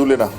लेना।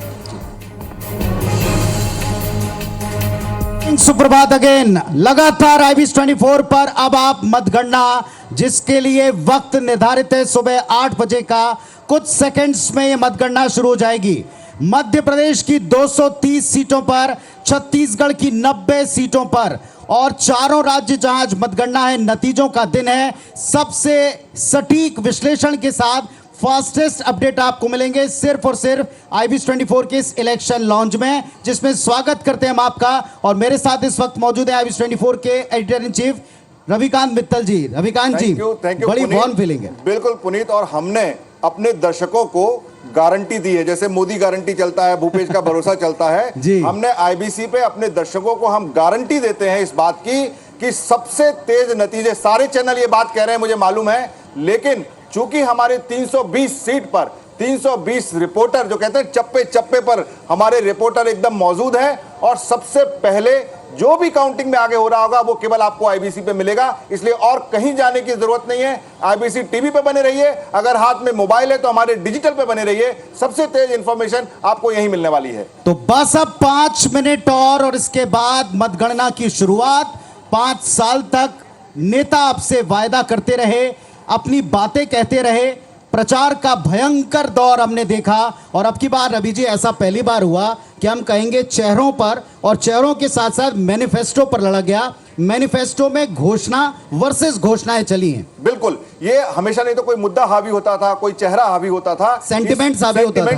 सुप्रभात अगेन। लगातार IBS 24 पर अब आप मतगणना, जिसके लिए वक्त निर्धारित है सुबह 8 बजे का, कुछ सेकंड्स में यह मतगणना शुरू हो जाएगी। मध्य प्रदेश की 230 सीटों पर, छत्तीसगढ़ की 90 सीटों पर और चारों राज्य जहां आज मतगणना है, नतीजों का दिन है। सबसे सटीक विश्लेषण के साथ फास्टेस्ट अपडेट आपको मिलेंगे सिर्फ और सिर्फ IBS 24 के इस इलेक्शन लॉन्च में, जिसमें स्वागत करते हैं हम आपका। और मेरे साथ इस वक्त मौजूद है IBS 24 के editor in chief Ravikant Mittal ji. Ravikant ji, बड़ी वार्म फीलिंग है। बिल्कुल पुनीत, और हमने अपने दर्शकों को गारंटी दी है, जैसे मोदी गारंटी चलता है, भूपेश का भरोसा चलता है जी। हमने IBC पे अपने दर्शकों को हम गारंटी देते हैं इस बात की कि सबसे तेज नतीजे, सारे चैनल ये बात कह रहे हैं मुझे मालूम है, लेकिन चूंकि हमारे 320 सीट पर 320 रिपोर्टर, जो कहते हैं चप्पे चप्पे पर हमारे रिपोर्टर एकदम मौजूद हैं, और सबसे पहले जो भी काउंटिंग में आगे हो रहा होगा वो केवल आपको IBC पे मिलेगा, इसलिए और कहीं जाने की जरूरत नहीं है। IBC टीवी पे बने रहिए, अगर हाथ में मोबाइल है तो हमारे डिजिटल पे बने रहिए, सबसे तेज इंफॉर्मेशन आपको यहीं मिलने वाली है। तो बस अब 5 मिनट और इसके बाद मतगणना की शुरुआत। 5 साल तक नेता आपसे वायदा करते रहे, अपनी बातें कहते रहे, प्रचार का भयंकर दौर हमने देखा, और अब की बार रवि जी ऐसा पहली बार हुआ कि हम कहेंगे चेहरों पर, और चेहरों के साथ साथ मैनिफेस्टो पर लड़ा गया। मैनिफेस्टो में घोषणा वर्सेस घोषणाएं चली हैं। बिल्कुल, ये हमेशा नहीं तो कोई मुद्दा हावी होता था, कोई चेहरा हावी होता था, सेंटिमेंट्स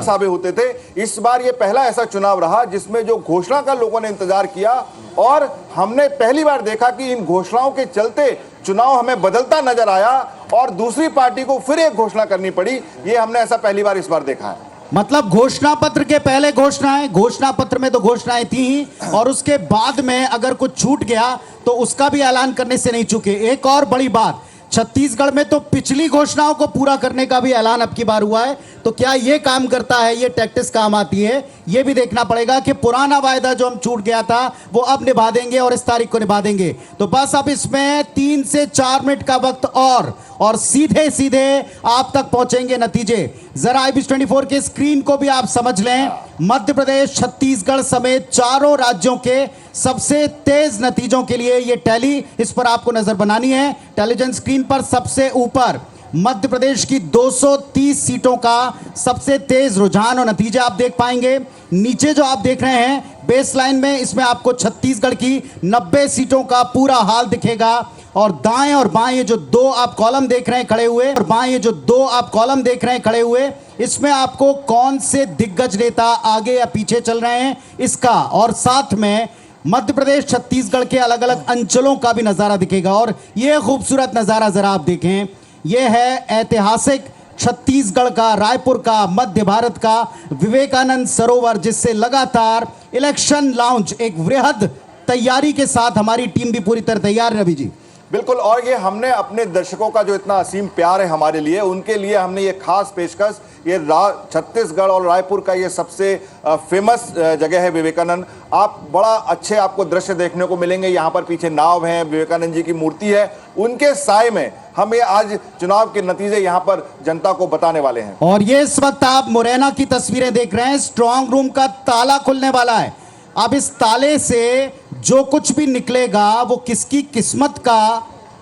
हावी होते थे। इस बार ये पहला ऐसा चुनाव रहा जिसमें जो घोषणा का लोगों ने इंतजार किया, और हमने पहली बार देखा कि इन घोषणाओं के चलते चुनाव हमें बदलता नजर आया और दूसरी पार्टी को फिर एक घोषणा करनी पड़ी। ये हमने ऐसा पहली बार इस बार देखा है। मतलब घोषणा पत्र के पहले घोषणाएं, घोषणा पत्र में तो घोषणाएं थी ही, और उसके बाद में अगर कुछ छूट गया तो उसका भी ऐलान करने से नहीं चूके। एक और बड़ी बात, छत्तीसगढ़ में तो पिछली घोषणाओं को पूरा करने का भी ऐलान अब की बार हुआ है। तो क्या ये काम करता है, ये टैक्टिक्स काम आती है, ये भी देखना पड़ेगा कि पुराना वायदा जो हम छूट गया था वो अब निभा देंगे और इस तारीख को निभा देंगे। तो बस अब इसमें 3 से 4 मिनट का वक्त और सीधे सीधे आप तक पहुंचेंगे नतीजे। जरा IBS 24 के स्क्रीन को भी आप समझ लें। मध्य प्रदेश, छत्तीसगढ़ समेत चारों राज्यों के सबसे तेज नतीजों के लिए ये टैली, इस पर आपको नजर बनानी है। टेलीविजन स्क्रीन पर सबसे ऊपर मध्य प्रदेश की 230 सीटों का सबसे तेज रुझान और नतीजे आप देख पाएंगे। नीचे जो आप देख रहे हैं बेस लाइन में, इसमें आपको छत्तीसगढ़ की 90 सीटों का पूरा हाल दिखेगा, और दाएं और बाएं ये जो 2 आप कॉलम देख रहे हैं खड़े हुए, और बाएं ये जो 2 आप कॉलम देख रहे हैं खड़े हुए, इसमें आपको कौन से दिग्गज नेता आगे या पीछे चल रहे हैं इसका, और साथ में मध्य प्रदेश छत्तीसगढ़ के अलग अलग अंचलों का भी नजारा दिखेगा। और यह खूबसूरत नजारा जरा आप देखें, यह है ऐतिहासिक छत्तीसगढ़ का, रायपुर का, मध्य भारत का विवेकानंद सरोवर, जिससे लगातार इलेक्शन लॉन्च एक वृहद तैयारी के साथ हमारी टीम भी पूरी तरह तैयार है। रवि जी बिल्कुल, और ये हमने अपने दर्शकों का जो इतना असीम प्यार है हमारे लिए, उनके लिए हमने ये खास पेशकश, ये छत्तीसगढ़ और रायपुर का ये सबसे फेमस जगह है विवेकानंद। आप बड़ा अच्छे आपको दृश्य देखने को मिलेंगे। यहाँ पर पीछे नाव है, विवेकानंद जी की मूर्ति है, उनके साए में हम ये आज चुनाव के नतीजे यहाँ पर जनता को बताने वाले हैं। और ये इस वक्त आप मुरैना की तस्वीरें देख रहे हैं। स्ट्रांग रूम का ताला खुलने वाला है। अब इस ताले से जो कुछ भी निकलेगा वो किसकी किस्मत का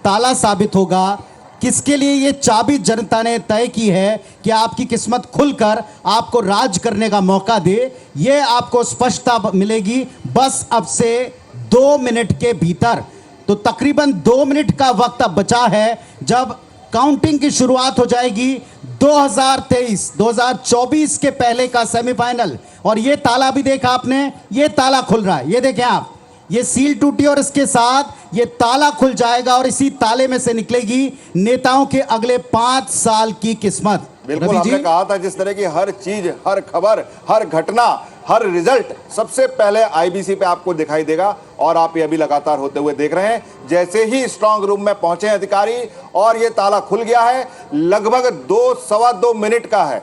ताला साबित होगा, किसके लिए ये चाबी जनता ने तय की है कि आपकी किस्मत खुलकर आपको राज करने का मौका दे, ये आपको स्पष्टता मिलेगी बस अब से 2 मिनट के भीतर। तो तकरीबन 2 मिनट का वक्त अब बचा है जब काउंटिंग की शुरुआत हो जाएगी। 2023-2024 के पहले का सेमीफाइनल, और ये ताला भी देखा आपने, ये ताला खुल रहा है, ये देखें आप, ये सील टूटी और इसके साथ ये ताला खुल जाएगा, और इसी ताले में से निकलेगी नेताओं के अगले 5 साल की किस्मत। बिल्कुल, हमने कहा था जिस तरह की हर चीज, हर खबर, हर घटना, हर रिजल्ट सबसे पहले IBC पे आपको दिखाई देगा, और आप ये अभी लगातार होते हुए देख रहे हैं। जैसे ही स्ट्रांग रूम में पहुंचे अधिकारी और ये ताला खुल गया है, लगभग 2-2.25 मिनट का है,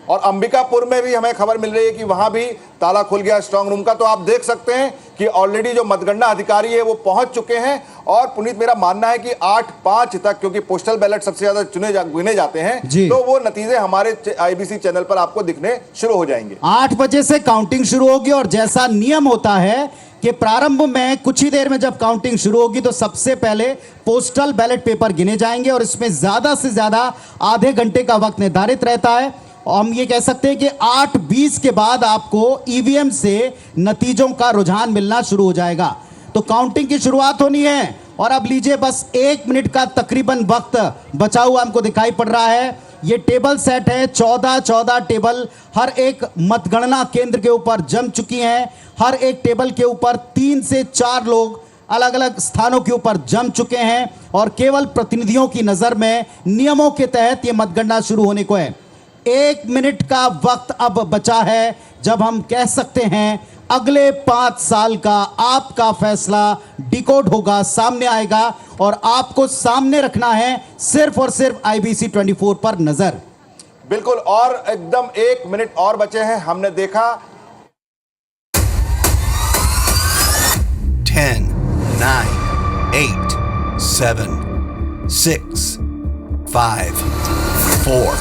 और अंबिकापुर में भी हमें खबर मिल रही है कि वहां भी ताला खुल गया स्ट्रांग रूम का। तो आप देख सकते हैं कि ऑलरेडी जो मतगणना अधिकारी है वो पहुंच चुके हैं, और पुनीत मेरा मानना है कि 8-5 तक, क्योंकि पोस्टल बैलेट सबसे ज्यादा गिने जाते हैं, जी। तो वो नतीजे हमारे आईबीसी चैनल पर आपको दिखने शुरू हो जाएंगे। 8 बजे से काउंटिंग शुरू होगी और जैसा नियम होता है कि प्रारंभ में कुछ ही देर में जब काउंटिंग शुरू होगी तो सबसे पहले पोस्टल बैलेट पेपर गिने जाएंगे और इसमें ज्यादा से ज्यादा आधे घंटे का वक्त निर्धारित रहता है। और हम ये कह सकते हैं कि 8:20 के बाद आपको ईवीएम से नतीजों का रुझान मिलना शुरू हो जाएगा। तो काउंटिंग की शुरुआत होनी है और अब लीजिए बस 1 मिनट का तकरीबन वक्त बचा हुआ हमको दिखाई पड़ रहा है। ये टेबल सेट है, 14 टेबल हर एक मतगणना केंद्र के ऊपर जम चुकी हैं। हर एक टेबल के ऊपर 3 से 4 लोग अलग अलग स्थानों के ऊपर जम चुके हैं और केवल प्रतिनिधियों की नजर में नियमों के तहत ये मतगणना शुरू होने को है। 1 मिनट का वक्त अब बचा है जब हम कह सकते हैं अगले 5 साल का आपका फैसला डिकोड होगा, सामने आएगा और आपको सामने रखना है सिर्फ और सिर्फ आईबीसी 24 पर नजर। बिल्कुल, और एकदम 1 मिनट और बचे हैं। हमने देखा 10, 9, 8, 7, 6, 5, 4,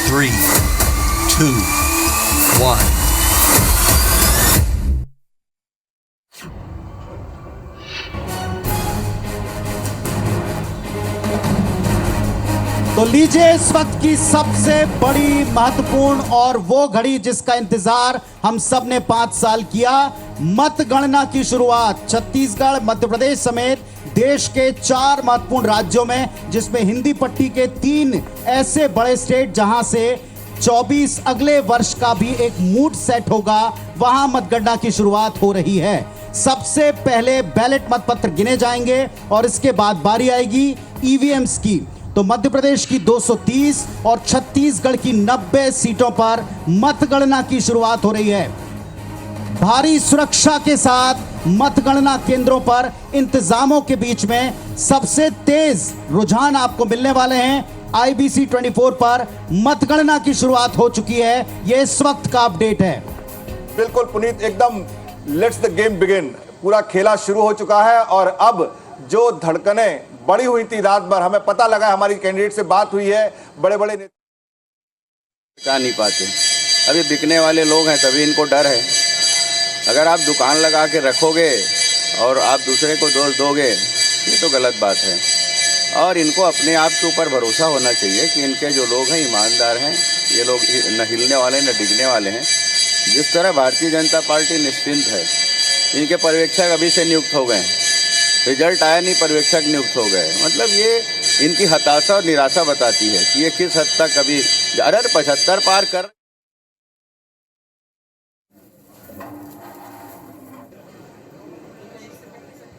3, 2, 1. तो लीजिए इस वक्त की सबसे बड़ी महत्वपूर्ण और वो घड़ी जिसका इंतजार हम सब ने 5 साल किया, मतगणना की शुरुआत। छत्तीसगढ़, मध्य प्रदेश समेत देश के 4 महत्वपूर्ण राज्यों में, जिसमें हिंदी पट्टी के 3 ऐसे बड़े स्टेट जहां से 24 अगले वर्ष का भी एक मूड सेट होगा, वहां मतगणना की शुरुआत हो रही है। सबसे पहले बैलेट मतपत्र गिने जाएंगे और इसके बाद बारी आएगी ईवीएम्स की। तो मध्य प्रदेश की 230 और छत्तीसगढ़ की 90 सीटों पर मतगणना की शुरुआत हो रही है। भारी सुरक्षा के साथ मतगणना केंद्रों पर इंतजामों के बीच में सबसे तेज रुझान आपको मिलने वाले हैं। आईबीसी 24 पर मतगणना की शुरुआत हो चुकी है, यह इस वक्त का अपडेट है। बिल्कुल पुनीत, एकदम लेट्स द गेम बिगिन, पूरा खेला शुरू हो चुका है और अब जो धड़कनें बढ़ी हुई थी रात भर, हमें पता लगा, हमारी कैंडिडेट से बात हुई है, बड़े बड़े टिका नहीं पाते। अभी बिकने वाले लोग हैं तभी इनको डर है। अगर आप दुकान लगा के रखोगे और आप दूसरे को दोष दोगे, ये तो गलत बात है। और इनको अपने आप के ऊपर भरोसा होना चाहिए कि इनके जो लोग हैं ईमानदार हैं, ये लोग न हिलने वाले न डिगने वाले हैं। जिस तरह भारतीय जनता पार्टी निश्चिंत है, इनके पर्यवेक्षक अभी से नियुक्त हो गए, रिजल्ट आया नहीं, पर्यवेक्षक नियुक्त हो गए। मतलब ये इनकी हताशा और निराशा बताती है कि ये किस हद तक अभी 75 पार कर।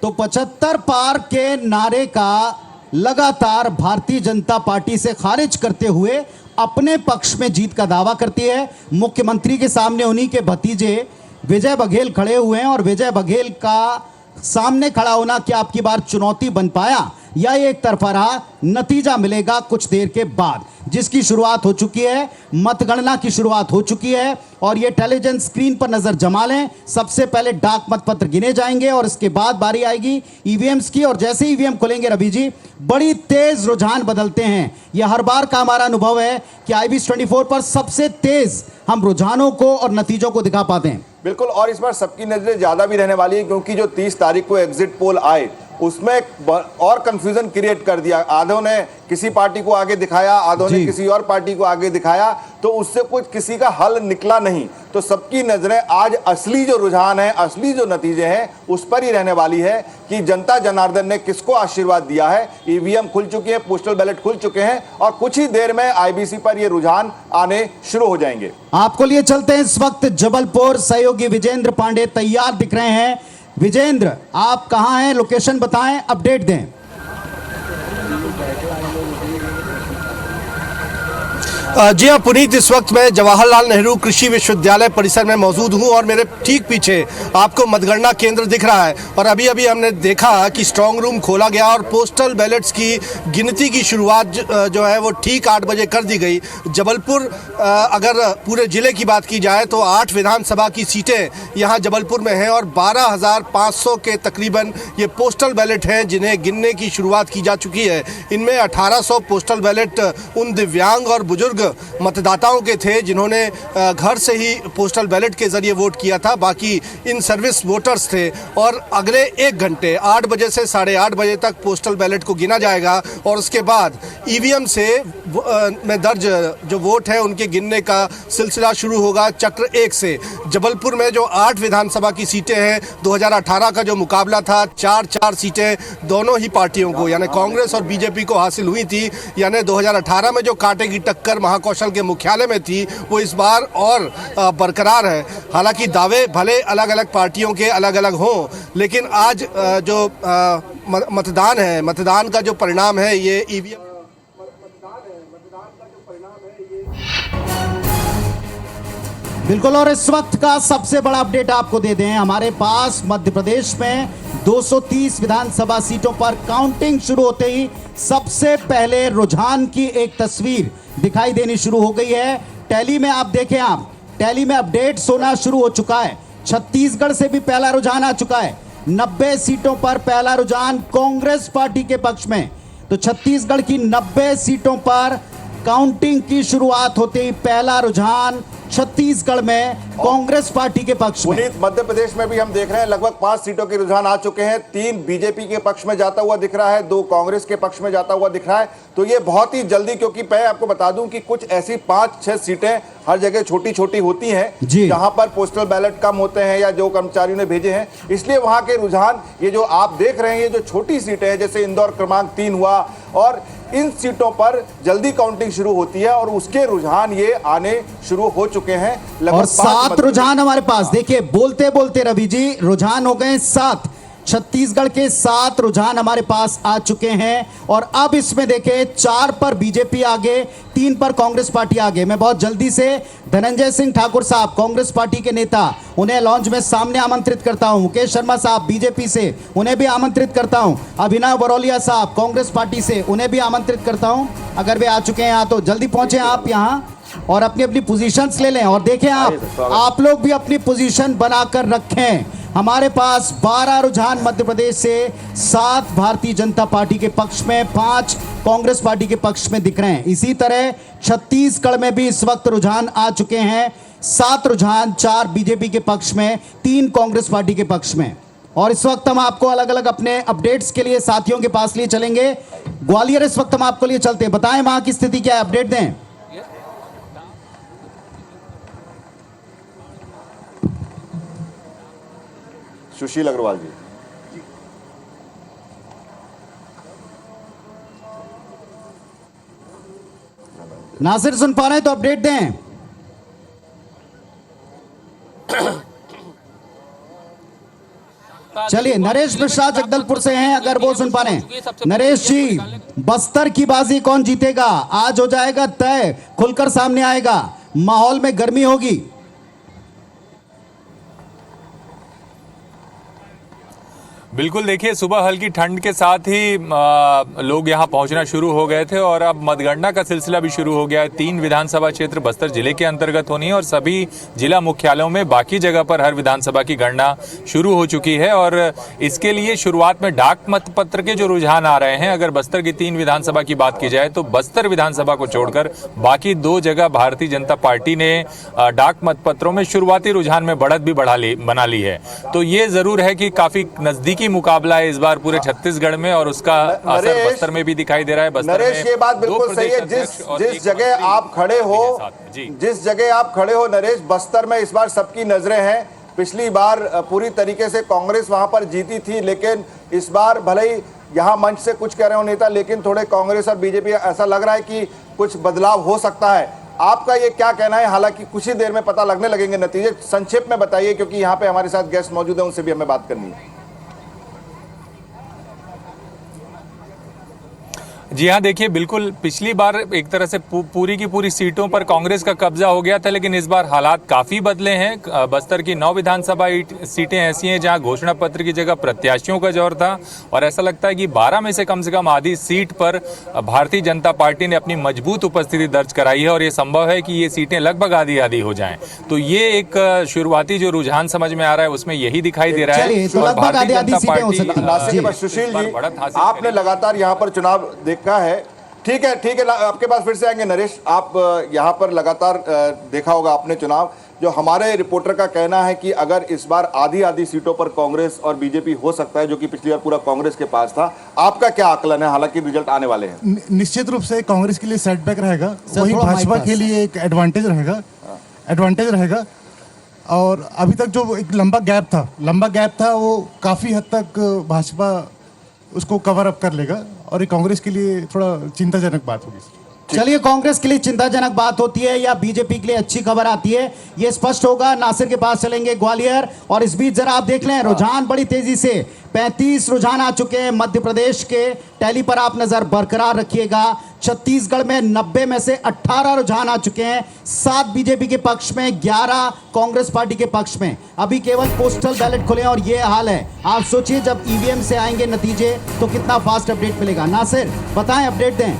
तो 75 पार के नारे का लगातार भारतीय जनता पार्टी से खारिज करते हुए अपने पक्ष में जीत का दावा करती है। मुख्यमंत्री के सामने उन्हीं के भतीजे विजय बघेल खड़े हुए हैं और विजय बघेल का सामने खड़ा होना क्या आपकी बार चुनौती बन पाया या ये एक तरफा रहा? नतीजा मिलेगा कुछ देर के बाद, जिसकी शुरुआत हो चुकी है। मतगणना की शुरुआत हो चुकी है और ये टेलीविजन स्क्रीन पर नजर जमा लें। सबसे पहले डाक मतपत्र गिने जाएंगे और इसके बाद बारी आएगी ईवीएम्स की। और जैसे ईवीएम खुलेंगे रवि जी, बड़ी तेज रुझान बदलते हैं। यह हर बार का हमारा अनुभव है कि आईबीसी 24 पर सबसे तेज हम रुझानों को और नतीजों को दिखा पाते हैं। बिल्कुल, और इस बार सबकी नजरें ज्यादा भी रहने वाली है क्योंकि जो 30 तारीख को एग्जिट पोल आए उसमें और कंफ्यूजन क्रिएट कर दिया। आधों ने किसी पार्टी को आगे दिखाया, आधों ने किसी और पार्टी को आगे दिखाया, तो उससे कुछ किसी का हल निकला नहीं। तो सबकी नजरें आज असली जो रुझान है, असली जो नतीजे हैं उस पर ही रहने वाली है कि जनता जनार्दन ने किसको आशीर्वाद दिया है। ईवीएम खुल चुकी है, पोस्टल बैलेट खुल चुके हैं और कुछ ही देर में आईबीसी पर ये रुझान आने शुरू हो जाएंगे। आपको लिए चलते हैं इस वक्त जबलपुर। सहयोगी विजेंद्र पांडे तैयार दिख रहे हैं। विजेंद्र, आप कहां हैं? लोकेशन बताएं, अपडेट दें। जी हाँ पुनीत, इस वक्त मैं जवाहरलाल नेहरू कृषि विश्वविद्यालय परिसर में मौजूद हूँ और मेरे ठीक पीछे आपको मतगणना केंद्र दिख रहा है। और अभी अभी हमने देखा कि स्ट्रांग रूम खोला गया और पोस्टल बैलेट्स की गिनती की शुरुआत जो है वो ठीक 8 बजे कर दी गई। जबलपुर अगर पूरे ज़िले की बात की जाए तो 8 विधानसभा की सीटें यहाँ जबलपुर में हैं और 12,500 के तकरीबन ये पोस्टल बैलेट हैं जिन्हें गिनने की शुरुआत की जा चुकी है। इनमें 1800 पोस्टल बैलेट उन दिव्यांग और बुजुर्ग मतदाताओं के थे जिन्होंने घर से ही पोस्टल बैलेट के जरिए वोट किया था। बाकी इन सर्विस वोटर्स थे और अगले 1 घंटे 8 बजे से 8:30 बजे तक पोस्टल बैलेट को गिना जाएगा और उसके बाद ईवीएम से में दर्ज जो वोट है उनके गिनने का सिलसिला शुरू होगा चक्र 1 से। जबलपुर में जो 8 विधानसभा की सीटें हैं, 2018 का जो मुकाबला था 4 सीटें दोनों ही पार्टियों को यानी कांग्रेस और बीजेपी को हासिल हुई थी। यानी 2018 में जो कांटे की टक्कर महाकौशल के मुख्यालय में थी वो इस बार और बरकरार है। हालांकि दावे भले अलग अलग पार्टियों के अलग अलग हों, लेकिन आज जो मतदान है, मतदान का जो परिणाम है ये ईवीएम बिल्कुल। और इस वक्त का सबसे बड़ा अपडेट आपको दे दें, हमारे पास मध्य प्रदेश में 230 विधानसभा सीटों पर काउंटिंग शुरू होते ही सबसे पहले रुझान की एक तस्वीर दिखाई देनी शुरू हो गई है। टैली में आप देखें, आप टैली में अपडेट होना शुरू हो चुका है। छत्तीसगढ़ से भी पहला रुझान आ चुका है। 90 सीटों पर पहला रुझान कांग्रेस पार्टी के पक्ष में। तो छत्तीसगढ़ की 90 सीटों पर काउंटिंग की शुरुआत होते ही पहला रुझान छत्तीसगढ़ में कांग्रेस पार्टी के पक्ष में। पुनीत, मध्य प्रदेश में भी हम देख रहे हैं लगभग 5 सीटों के रुझान आ चुके हैं। 3 बीजेपी के पक्ष में जाता हुआ दिख रहा है, 2 कांग्रेस के पक्ष में जाता हुआ दिख रहा है। तो ये बहुत ही जल्दी, क्योंकि मैं आपको बता दूं कि कुछ ऐसी 5-6 सीटें हर जगह छोटी छोटी होती हैं जहां पर पोस्टल बैलेट कम होते हैं या जो कर्मचारियों ने भेजे हैं, इसलिए वहां के रुझान ये जो आप देख रहे हैं, ये जो छोटी सीटें हैं जैसे इंदौर क्रमांक 3 हुआ, और इन सीटों पर जल्दी काउंटिंग शुरू होती है और उसके रुझान ये आने शुरू हो चुके हैं। और 7 रुझान हमारे पास, देखिए बोलते बोलते रवि जी रुझान हो गए 7। छत्तीसगढ़ के 7 रुझान हमारे पास आ चुके हैं और अब इसमें देखें 4 पर बीजेपी आगे, 3 पर कांग्रेस पार्टी आगे। मैं बहुत जल्दी से धनंजय सिंह ठाकुर साहब कांग्रेस पार्टी के नेता, उन्हें लॉन्च में सामने आमंत्रित करता हूं। मुकेश शर्मा साहब बीजेपी से, उन्हें भी आमंत्रित करता हूं। अभिनव बरौलिया साहब कांग्रेस पार्टी से, उन्हें भी आमंत्रित करता हूं। अगर वे आ चुके हैं यहाँ तो जल्दी पहुंचे आप यहाँ और अपनी अपनी पोजीशंस ले लें। और देखें आप लोग भी अपनी पोजीशन बनाकर रखें। हमारे पास 12 रुझान मध्य प्रदेश से, 7 भारतीय जनता पार्टी के पक्ष में, 5 कांग्रेस पार्टी के पक्ष में दिख रहे हैं। इसी तरह छत्तीसगढ़ में भी इस वक्त रुझान आ चुके हैं। 7 रुझान, 4 बीजेपी के पक्ष में, 3 कांग्रेस पार्टी के पक्ष में। और इस वक्त हम आपको अलग अलग अपने अपडेट्स के लिए साथियों के पास लिए चलेंगे। ग्वालियर इस वक्त हम आपको लिए चलते हैं, बताएं वहां की स्थिति क्या है, अपडेट दें। सुशील अग्रवाल जी। नासिर सुन पा रहे हैं तो अपडेट दें। चलिए नरेश मिश्रा जगदलपुर से हैं, अगर वो सुन पा रहे हैं। नरेश जी, बस्तर की बाजी कौन जीतेगा आज हो जाएगा तय, खुलकर सामने आएगा, माहौल में गर्मी होगी। बिल्कुल, देखिए सुबह हल्की ठंड के साथ ही लोग यहां पहुंचना शुरू हो गए थे और अब मतगणना का सिलसिला भी शुरू हो गया है। 3 विधानसभा क्षेत्र बस्तर जिले के अंतर्गत होनी है और सभी जिला मुख्यालयों में बाकी जगह पर हर विधानसभा की गणना शुरू हो चुकी है। और इसके लिए शुरुआत में डाक मतपत्र के जो रुझान आ रहे हैं, अगर बस्तर की 3 विधानसभा की बात की जाए तो बस्तर विधानसभा को छोड़कर बाकी 2 जगह भारतीय जनता पार्टी ने डाक मतपत्रों में शुरुआती रुझान में बढ़त भी बना ली है। तो ये जरूर है कि काफी नजदीकी मुकाबला है इस बार पूरे छत्तीसगढ़ में और उसका असर बस्तर में भी दिखाई दे रहा है। बस्तर नरेश, ये बात बिल्कुल सही है। जिस जगह आप खड़े हो, जिस जगह आप खड़े हो नरेश, बस्तर में इस बार सबकी नजरें हैं। पिछली बार पूरी तरीके से कांग्रेस वहां पर जीती थी, लेकिन इस बार भले ही यहाँ मंच से कुछ कह रहे हो नेता, लेकिन थोड़े कांग्रेस और बीजेपी ऐसा लग रहा है कि कुछ बदलाव हो सकता है। आपका ये क्या कहना है? हालांकि कुछ ही देर में पता लगने लगेंगे नतीजे, संक्षेप में बताइए क्योंकि यहाँ पे हमारे साथ गेस्ट मौजूद है, उनसे भी हमें बात करनी है। जी हाँ, देखिए बिल्कुल पिछली बार एक तरह से पूरी की पूरी सीटों पर कांग्रेस का कब्जा हो गया था, लेकिन इस बार हालात काफी बदले हैं। बस्तर की 9 विधानसभा सीटें ऐसी हैं जहां घोषणा पत्र की जगह प्रत्याशियों का जोर था, और ऐसा लगता है कि 12 में से कम आधी सीट पर भारतीय जनता पार्टी ने अपनी मजबूत उपस्थिति दर्ज कराई है, और ये संभव है कि ये सीटें लगभग आधी आधी हो जाएं। तो ये एक शुरुआती जो रुझान समझ में आ रहा है उसमें यही दिखाई दे रहा है। चलिए, तो लगभग आधी सीटें हो सकती हैं। नासिर के बाद सुशील जी, आपने लगातार यहाँ पर चुनाव देखा है, ठीक है, आपके पास फिर से आएंगे नरेश। आप यहाँ पर लगातार देखा होगा आपने चुनाव। जो हमारे रिपोर्टर का कहना है कि अगर इस बार आधी आधी सीटों पर कांग्रेस और बीजेपी हो सकता है, जो कि पिछली बार पूरा कांग्रेस के पास था। आपका क्या आकलन है, हालांकि रिजल्ट आने वाले हैं? निश्चित रूप से कांग्रेस के लिए सेटबैक रहेगा, वही थोड़ा भाजपा माइक के लिए एक एडवांटेज रहेगा। और अभी तक जो एक लंबा गैप था वो काफी हद तक भाजपा उसको कवर अप कर लेगा, और ये कांग्रेस के लिए थोड़ा चिंताजनक बात होगी। चलिए, कांग्रेस के लिए चिंताजनक बात होती है या बीजेपी के लिए अच्छी खबर आती है, ये स्पष्ट होगा। नासिर के पास चलेंगे ग्वालियर, और इस बीच जरा आप देख लें रुझान बड़ी तेजी से 35 रुझान आ चुके हैं मध्य प्रदेश के। टैली पर आप नजर बरकरार रखिएगा। छत्तीसगढ़ में 90 में से 18 रुझान आ चुके हैं, 7 बीजेपी के पक्ष में, 11 कांग्रेस पार्टी के पक्ष में। अभी केवल पोस्टल बैलेट खुले और ये हाल है। आप सोचिए जब ईवीएम से आएंगे नतीजे तो कितना फास्ट अपडेट मिलेगा। नासिर बताएं, अपडेट दें।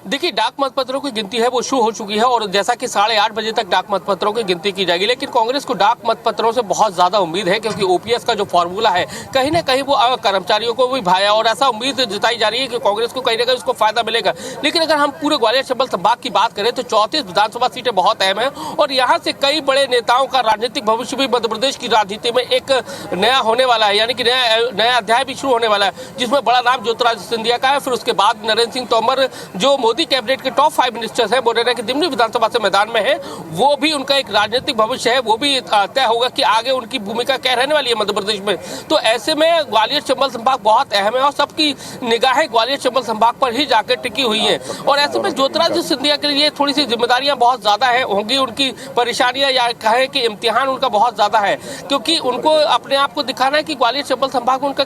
देखिए, डाक मतपत्रों की गिनती है वो शुरू हो चुकी है, और जैसा कि 8:30 बजे तक डाक मतपत्रों की गिनती की जाएगी। लेकिन कांग्रेस को डाक मतपत्रों से बहुत ज्यादा उम्मीद है, क्योंकि ओपीएस का जो फॉर्मूला है कहीं ना कहीं वो कर्मचारियों को भी भाया, और ऐसा उम्मीद जताई जा रही है कि कांग्रेस को कहीं ना कहीं उसको फायदा मिलेगा। लेकिन अगर हम पूरे ग्वालियर चंबल संभाग की बात करें तो 34 विधानसभा सीटें बहुत अहम है, और यहाँ से कई बड़े नेताओं का राजनीतिक भविष्य भी मध्य प्रदेश की राजनीति में एक नया होने वाला है, यानी कि नया अध्याय भी शुरू होने वाला है, जिसमें बड़ा नाम ज्योतिरादित्य सिंधिया का है। फिर उसके बाद नरेंद्र सिंह तोमर, जो मोदी कैबिनेट के टॉप 5 मिनिस्टर्स हैं, बोरेना की दिमनी विधानसभा से मैदान में है, वो भी उनका एक राजनीतिक भविष्य है, वो भी तय होगा कि आगे उनकी भूमिका क्या रहने वाली है मध्य प्रदेश में। तो ऐसे में ग्वालियर चंबल संभाग बहुत अहम है, और सबकी निगाहें ग्वालियर चंबल संभाग पर ही जाकर टिकी हुई है। और ऐसे में ज्योतिरादित्य सिंधिया के लिए थोड़ी सी जिम्मेदारियां बहुत ज्यादा होंगी, उनकी परेशानियां या कहें कि इम्तिहान उनका बहुत ज्यादा है, क्योंकि उनको अपने आप को दिखाना है कि ग्वालियर चंबल संभाग में उनका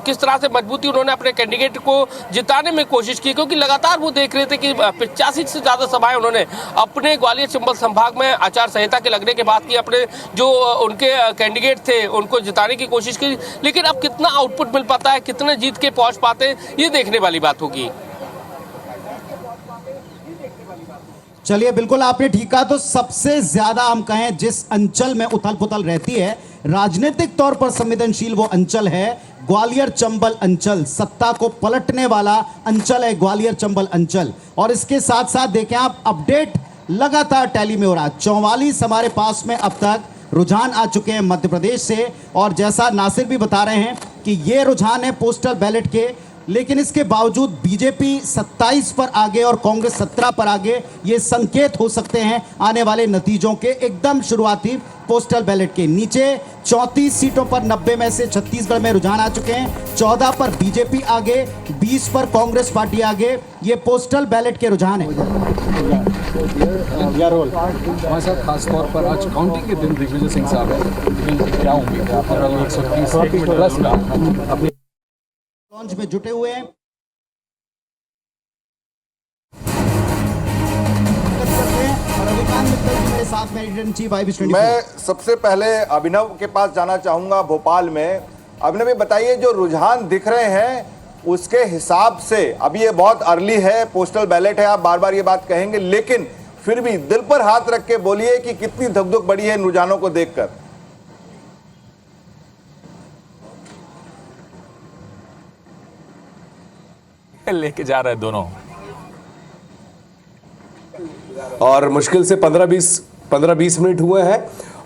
किस तरह से मजबूती उन्होंने अपने कैंडिडेट को जिताने में कोशिश की, क्योंकि लगातार वो देख रहे थे कि 85 से ज्यादा सभाएं उन्होंने अपने ग्वालियर चंबल संभाग में आचार संहिता के लगने के बाद की, अपने जो उनके कैंडिडेट थे उनको जिताने की कोशिश की। लेकिन अब कितना आउटपुट मिल पाता है, कितने जीत के पहुंच पाते हैं, ये देखने वाली बात होगी। चलिए, बिल्कुल आपने ठीक कहा। तो सबसे ज्यादा हम कहें जिस अंचल में उथल पुथल रहती है, राजनीतिक तौर पर संवेदनशील वो अंचल है ग्वालियर चंबल अंचल। सत्ता को पलटने वाला अंचल है ग्वालियर चंबल अंचल। और इसके साथ साथ देखें आप, अपडेट लगातार टैली में हो रहा। 44 हमारे पास में अब तक रुझान आ चुके हैं मध्य प्रदेश से, और जैसा नासिर भी बता रहे हैं कि ये रुझान है पोस्टल बैलेट के, लेकिन इसके बावजूद बीजेपी 27 पर आगे और कांग्रेस 17 पर आगे। ये संकेत हो सकते हैं आने वाले नतीजों के, एकदम शुरुआती पोस्टल बैलेट के। नीचे 34 सीटों पर 90 में से छत्तीसगढ़ में रुझान आ चुके हैं। 14 पर बीजेपी आगे, 20 पर कांग्रेस पार्टी आगे। ये पोस्टल बैलेट के रुझान है। हमारे साथ खासतौर पर आज काउंटिंग के दिन दिग्विजय सिंह साहब है, क्या उम्मीद है? 130 प्लस का लॉन्च में जुटे हुए हैं। और अभिकांत मित्तल जी मेरे साथ में, एडिटर इन चीफ IBS24। मैं सबसे पहले अभिनव के पास जाना चाहूंगा भोपाल में। अभिनव, बताइए जो रुझान दिख रहे हैं उसके हिसाब से, अभी ये बहुत अर्ली है, पोस्टल बैलेट है, आप बार बार ये बात कहेंगे, लेकिन फिर भी दिल पर हाथ रख के बोलिए कि कितनी धक-धक बढ़ी है इन रुझानों को देखकर। लेके जा रहे हैं दोनों, और मुश्किल से 15-20 मिनट हुए हैं।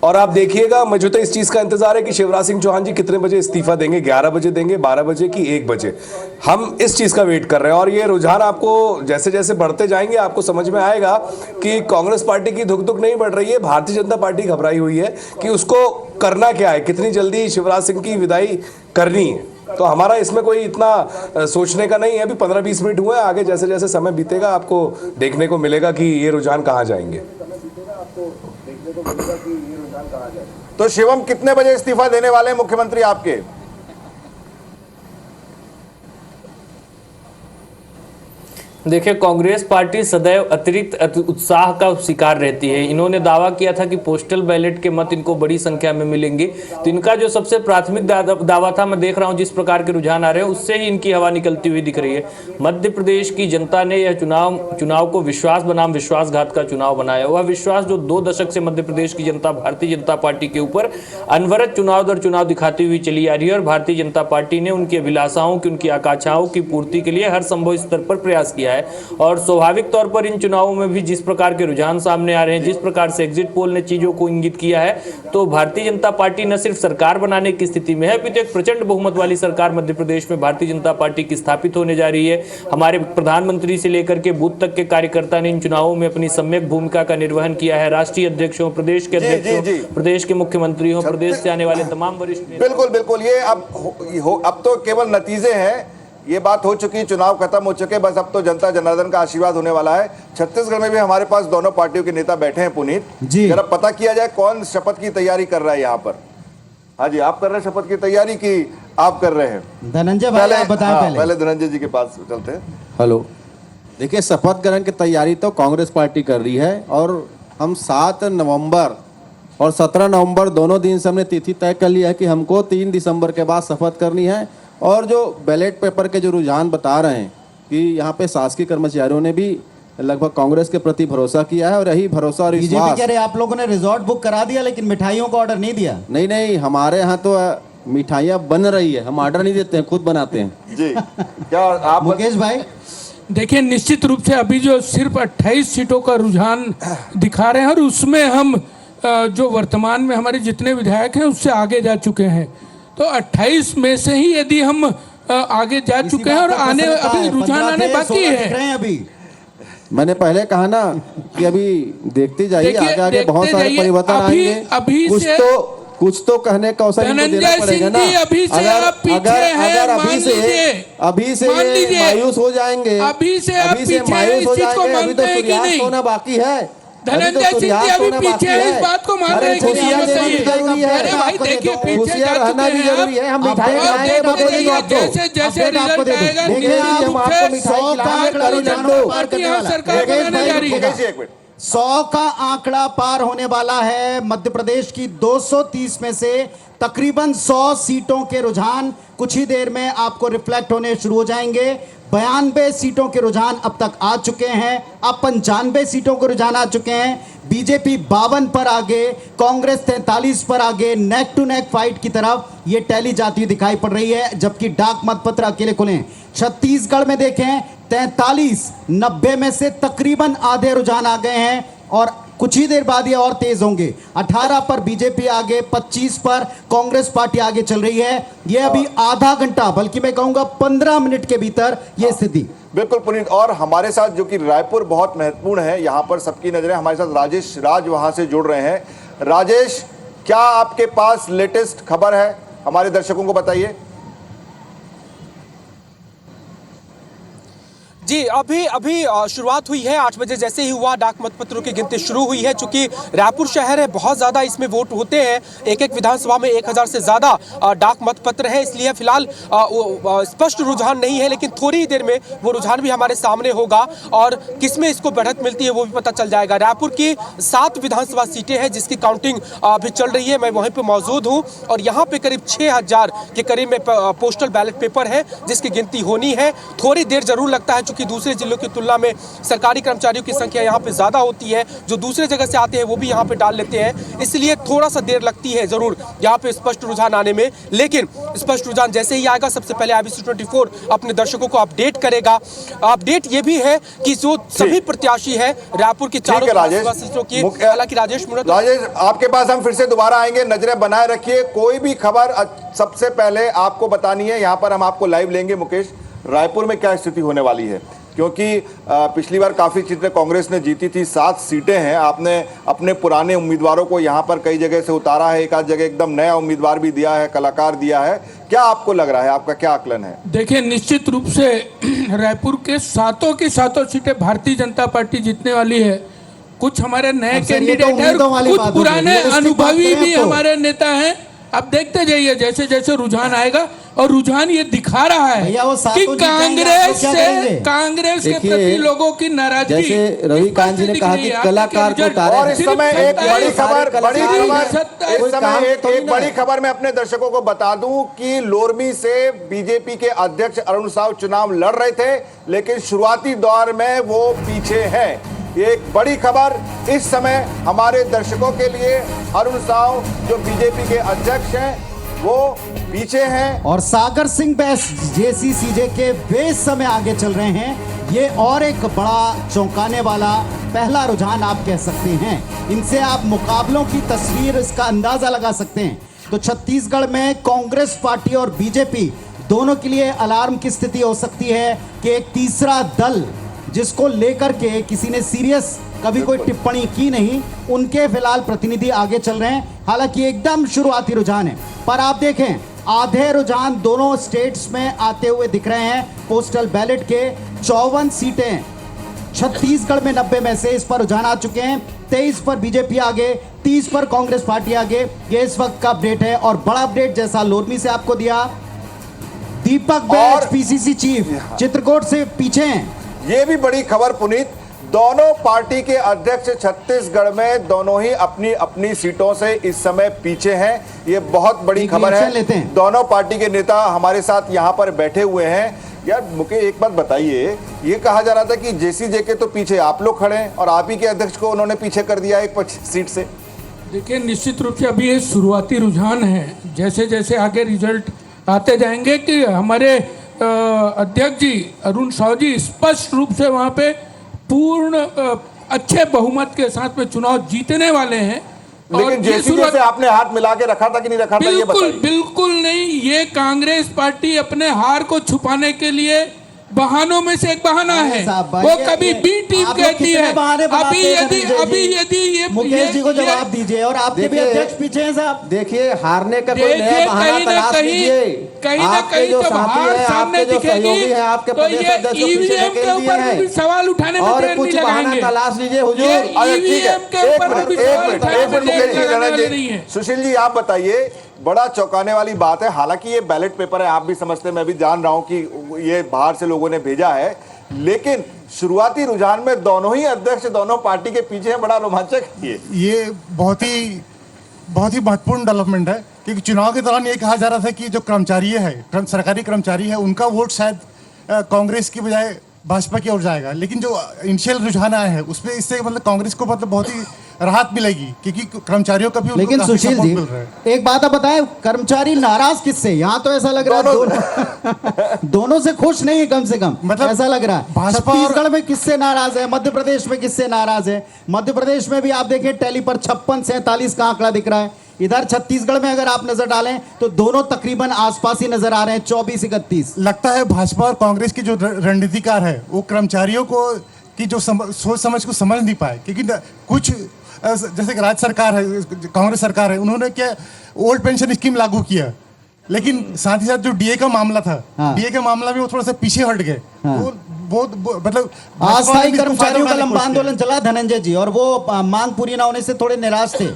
और आप देखिएगा, मुझे तो इस चीज का इंतजार है कि शिवराज सिंह चौहान जी कितने बजे इस्तीफा देंगे, 11 बजे देंगे, 12 बजे की 1 बजे। हम इस चीज का वेट कर रहे हैं। और ये रुझान आपको जैसे जैसे बढ़ते जाएंगे आपको समझ में आएगा कि कांग्रेस पार्टी की धुक-धुक नहीं बढ़ रही है, भारतीय जनता पार्टी घबराई हुई है कि उसको करना क्या है, कितनी जल्दी शिवराज सिंह की विदाई करनी है। तो हमारा इसमें कोई इतना सोचने का नहीं है। अभी 15-20 मिनट हुए हैं, आगे जैसे जैसे समय बीतेगा आपको देखने को मिलेगा कि ये रुझान कहाँ जाएंगे। तो शिवम कितने बजे इस्तीफा देने वाले हैं मुख्यमंत्री आपके? देखिए, कांग्रेस पार्टी सदैव अतिरिक्त उत्साह का शिकार रहती है। इन्होंने दावा किया था कि पोस्टल बैलेट के मत इनको बड़ी संख्या में मिलेंगे, तो इनका जो सबसे प्राथमिक दावा था, मैं देख रहा हूं जिस प्रकार के रुझान आ रहे हैं उससे ही इनकी हवा निकलती हुई दिख रही है। मध्य प्रदेश की जनता ने यह चुनाव को विश्वास बनाम विश्वासघात का चुनाव बनाया। वह विश्वास जो 2 दशक से मध्य प्रदेश की जनता भारतीय जनता पार्टी के ऊपर अनवरत चुनाव दर चुनाव दिखाती हुई चली आ रही है, और भारतीय जनता पार्टी ने उनकी अभिलाषाओं की, उनकी आकांक्षाओं की पूर्ति के लिए हर संभव स्तर पर प्रयास किया है। और स्वाभाविक तौर पर इन चुनावों में भी जिस प्रकार के रुझान सामने आ रहे हैं, जिस प्रकार से एग्जिट पोल ने चीजों को इंगित किया है, तो भारतीय जनता पार्टी न सिर्फ सरकार बनाने की स्थिति में है, अपितु एक प्रचंड बहुमत वाली सरकार मध्य प्रदेश में भारतीय जनता पार्टी की स्थापित होने जा रही है। हमारे प्रधानमंत्री से लेकर के बूथ तक के कार्यकर्ता ने इन चुनावों में अपनी सम्यक भूमिका का निर्वहन किया है। राष्ट्रीय अध्यक्ष हो, प्रदेश के अध्यक्ष हो, प्रदेश के मुख्यमंत्री हो, प्रदेश से आने वाले तमाम वरिष्ठ, बिल्कुल बिल्कुल, ये अब तो केवल नतीजे हैं। ये बात हो चुकी, चुनाव खत्म हो चुके, बस अब तो जनता जनार्दन का आशीर्वाद होने वाला है। छत्तीसगढ़ में भी हमारे पास दोनों पार्टियों के नेता बैठे हैं। पुनीत जी, जरा पता किया जाए कौन शपथ की तैयारी कर रहा है यहाँ पर? हाँ जी, आप कर रहे हैं शपथ की तैयारी की आप कर रहे हैं? धनंजय भाई आप बताएं। पहले धनंजय जी के पास चलते हैं। हेलो, देखिए, शपथ ग्रहण की तैयारी तो कांग्रेस पार्टी कर रही है, और हम 7 नवंबर और 17 नवंबर दोनों दिन से हमने तिथि तय कर लिया है कि हमको 3 दिसंबर के बाद शपथ करनी है। और जो बैलेट पेपर के जो रुझान बता रहे हैं कि यहाँ पे शासकीय कर्मचारियों ने भी लगभग कांग्रेस के प्रति भरोसा किया है, और यही भरोसा और विश्वास। कह रहे आप लोगों ने रिजॉर्ट बुक करा दिया लेकिन मिठाइयों का ऑर्डर नहीं दिया। नहीं, हमारे यहाँ तो मिठाइयाँ बन रही है, हम ऑर्डर नहीं देते हैं, खुद बनाते हैं जी। क्या आप मुकेश भाई? देखिए, निश्चित रूप से अभी जो सिर्फ 28 सीटों का रुझान दिखा रहे हैं, और उसमें हम जो वर्तमान में हमारे जितने विधायक हैं उससे आगे जा चुके हैं। तो 28 में से ही यदि हम आगे जा चुके हैं, और आने अभी रुझान आने बाकी है। अभी मैंने पहले कहा ना कि अभी देखते जाइए, आगे आगे बहुत सारे परिवर्तन आएंगे। अभी कुछ तो कहने का अवसर इनको देना पड़ेगा ना। अगर अभी से मायूस हो जाएंगे, अभी तो सूर्यास्त होना बाकी है। धनंजय सिंह जी अभी पीछे है, इस बात को मान रहे हैं कि नहीं बताइए। अरे भाई देखिए, पीछे जा चुके हैं आप। जैसे रिजल्ट आएगा, सरकार बनाने जा रही है। 100 का आंकड़ा पार होने वाला है। मध्य प्रदेश की 230 में से तकरीबन 100 सीटों के रुझान कुछ ही देर में आपको रिफ्लेक्ट होने शुरू हो जाएंगे। 92 सीटों के रुझान अब तक आ चुके हैं। अब 95 सीटों के रुझान आ चुके हैं। बीजेपी 52 पर आगे, कांग्रेस 43 पर आगे। नेक टू नेक फाइट की तरफ ये टैली जाती हुई दिखाई पड़ रही है, जबकि डाक मतपत्र अकेले खुले हैं। छत्तीसगढ़ में देखें 43, 90 में से तकरीबन आधे रुझान आ गए हैं, और कुछ ही देर बाद ये और तेज होंगे। 18 पर बीजेपी आगे, 25 पर कांग्रेस पार्टी आगे चल रही है। ये अभी आधा घंटा, बल्कि मैं कहूंगा 15 मिनट के भीतर ये स्थिति। बिल्कुल पुनीत, और हमारे साथ जो कि रायपुर बहुत महत्वपूर्ण है, यहाँ पर सबकी नजरें हमारे साथ राजेश राज वहां से जुड़ रहे हैं। राजेश, क्या आपके पास लेटेस्ट खबर है? हमारे दर्शकों को बताइए। जी, अभी शुरुआत हुई है। 8 बजे जैसे ही हुआ, डाक मतपत्रों की गिनती शुरू हुई है। चूंकि रायपुर शहर है, बहुत ज़्यादा इसमें वोट होते हैं। एक विधानसभा में 1000 से ज़्यादा डाक मतपत्र है, इसलिए फिलहाल स्पष्ट रुझान नहीं है, लेकिन थोड़ी देर में वो रुझान भी हमारे सामने होगा, और किसमें इसको बढ़त मिलती है वो भी पता चल जाएगा। रायपुर की 7 विधानसभा सीटें हैं जिसकी काउंटिंग अभी चल रही है। मैं वहीं पर मौजूद हूँ, और यहाँ पे करीब 6000 के करीब में पोस्टल बैलेट पेपर है जिसकी गिनती होनी है। थोड़ी देर जरूर लगता है, कि दूसरे जिलों की तुलना में सरकारी कर्मचारियों की संख्या यहाँ पे ज्यादा होती है। जो दूसरे जगह से आते हैं वो भी यहाँ पे डाल लेते हैं, इसलिए थोड़ा सा देर लगती है जरूर यहाँ पे स्पष्ट रुझान आने में। लेकिन स्पष्ट रुझान जैसे ही आएगा, सबसे पहले IBC 24 अपने दर्शकों को अपडेट करेगा। अपडेट ये भी है कि जो सभी प्रत्याशी है रायपुर की चारों सीटों की, हालांकि राजेश आपके पास हम फिर से दोबारा आएंगे, नजरें बनाए रखिए। कोई भी खबर सबसे पहले आपको बतानी है, यहाँ पर हम आपको लाइव लेंगे। मुकेश, रायपुर में क्या स्थिति होने वाली है? क्योंकि पिछली बार काफ़ी सीटें कांग्रेस ने जीती थी, 7 सीटें हैं। आपने अपने पुराने उम्मीदवारों को यहाँ पर कई जगह से उतारा है, एक आध जगह एकदम नया उम्मीदवार भी दिया है, कलाकार दिया है। क्या आपको लग रहा है, आपका क्या आकलन है? देखिए, निश्चित रूप से रायपुर के 7 की 7 सीटें भारतीय जनता पार्टी जीतने वाली है, कुछ हमारे नए अब सर, ये तो कैंडिडेट हैं उम्मीदों वाली कुछ बात हो गई। पुराने रियलिस्टिक बात अनुभवी करें भी तो। हमारे नेता हैं। अब देखते जाइए जैसे जैसे रुझान आएगा, और रुझान ये दिखा रहा है भैया वो कि सातों जीत जाएंगे, आप लोग क्या करेंगे? कांग्रेस के देखिए, प्रति लोगों की नाराजगी जैसे रविकांत जी ने दिख कहा रही कि है। आप कलाकार देखिए, को तारे और इस समय एक बड़ी खबर कोई काम एक तो नहीं ना बड़ी है। खबर मैं अपने दर्शकों को बता दूं कि लोरमी से बीजेपी के अध्यक्ष अरुण साव चुनाव लड़ रहे थे, लेकिन शुरुआती दौर में वो पीछे हैं। ये एक बड़ी खबर इस समय हमारे दर्शकों के लिए। अरुण साव जो बीजेपी के अध्यक्ष हैं वो पीछे हैं, और सागर सिंह बैस जेसीसीजे के बेस समय आगे चल रहे हैं। ये और एक बड़ा चौंकाने वाला पहला रुझान आप कह सकते हैं। इनसे आप मुकाबलों की तस्वीर, इसका अंदाजा लगा सकते हैं। तो छत्तीसगढ़ में कांग्रेस पार्टी और बीजेपी दोनों के लिए अलार्म की स्थिति हो सकती है कि एक तीसरा दल जिसको लेकर के किसी ने सीरियस कभी कोई टिप्पणी की नहीं, उनके फिलहाल प्रतिनिधि आगे चल रहे हैं। हालांकि एकदम शुरुआती रुझान है, पर आप देखें आधे रुझान दोनों स्टेट्स में आते हुए दिख रहे हैं। पोस्टल बैलेट के 54 सीटें छत्तीसगढ़ में 90 में से इस पर रुझान आ चुके हैं। 23 पर बीजेपी आगे, 30 पर कांग्रेस पार्टी आगे। ये इस वक्त का अपडेट है, और बड़ा अपडेट जैसा लोरमी से आपको दिया, दीपक बैज पीसीसी चीफ चित्रकूट से पीछे हैं। ये भी बड़ी खबर पुनीत। दोनों पार्टी के अध्यक्ष छत्तीसगढ़ में दोनों ही अपनी अपनी सीटों से इस समय पीछे हैं। ये बहुत बड़ी खबर लेते है। हैं। दोनों पार्टी के नेता हमारे साथ यहाँ पर बैठे हुए हैं। यार मुझे एक बात बताइए, ये कहा जा रहा था कि जेसीजे के तो पीछे आप लोग खड़े हैं और आप ही के अध्यक्ष को उन्होंने पीछे कर दिया एक सीट से। देखिए, निश्चित रूप से अभी ये शुरुआती रुझान है। जैसे जैसे आगे रिजल्ट आते जाएंगे कि हमारे अध्यक्ष जी अरुण साव जी स्पष्ट रूप से वहाँ पे पूर्ण अच्छे बहुमत के साथ में चुनाव जीतने वाले हैं। लेकिन जेसीजे से आपने हाथ मिला के रखा था कि नहीं रखा था, ये बताइए। बिल्कुल नहीं। ये कांग्रेस पार्टी अपने हार को छुपाने के लिए बहानों में से एक बहाना है। वो कभी बी टीम कहती है। अभी यदि ये मुकेश जी को जवाब दीजिए, और आपके भी अध्यक्ष पीछे हैं साहब। देखिए, हारने का कोई नया बहाना तलाश कीजिए। कहीं ना कहीं जो जब साथी हार हैं, सामने आपके जो दिखेगी सहयोगी हैं, आपके तो प्रदेश ये अध्यक्ष को पीछे ईवीएम के ढकेल दिए ऊपर भी हैं। सवाल उठाने में और देर कुछ नहीं बहाना लगाएंगे। तलाश लीजिए हुजूर। अरे ठीक है, ईवीएम के ऊपर भी सवाल उठाने में देर लगाने वाले नहीं है। सुशील जी आप बताइए, बड़ा चौंकाने वाली बात है। हालांकि ये बैलेट पेपर है, आप भी समझते हैं, मैं भी जान रहा हूं कि ये बाहर से लोगों ने भेजा है, लेकिन शुरुआती रुझान में दोनों ही अध्यक्ष दोनों पार्टी के पीछे हैं। बड़ा रोमांचक है ये बहुत ही महत्वपूर्ण डेवलपमेंट है, क्योंकि चुनाव के दौरान ये कहा जा रहा था कि जो कर्मचारी है, सरकारी कर्मचारी है, उनका वोट शायद कांग्रेस की बजाय भाजपा की ओर जाएगा। लेकिन जो इनिशियल रुझान आए हैं उसमें इससे मतलब कांग्रेस को मतलब बहुत ही राहत मिलेगी, क्योंकि कर्मचारियों का भी उनको लेकिन काफी सुशील सपोर्ट जी मिल रहा है। एक बात आप बताएं, कर्मचारी नाराज किससे? यहाँ तो ऐसा लग रहा है दोनों से खुश नहीं है, कम से कम मतलब ऐसा लग रहा है। भाजपा छत्तीसगढ़ में किससे नाराज है, मध्य प्रदेश में किससे नाराज है? मध्य प्रदेश में भी आप देखें टैली पर 56-47 का आंकड़ा दिख रहा है। इधर छत्तीसगढ़ में अगर आप नजर डालें तो दोनों तकरीबन आसपास ही नजर आ रहे हैं, 24-31। लगता है भाजपा और कांग्रेस की जो रणनीतिकार है वो कर्मचारियों को की जो सोच समझ को समझ नहीं पाए, क्योंकि कुछ जैसे कि राज्य सरकार है, कांग्रेस सरकार है, उन्होंने क्या ओल्ड पेंशन स्कीम लागू किया, लेकिन साथ ही साथ जो डीए का मामला था, डीए के मामला में वो थोड़ा सा पीछे हट गए। वो बहुत मतलब अस्थायी कर्मचारियों का लंबा आंदोलन चला धनंजय जी, और वो मांग पूरी ना होने से थोड़े निराश थे।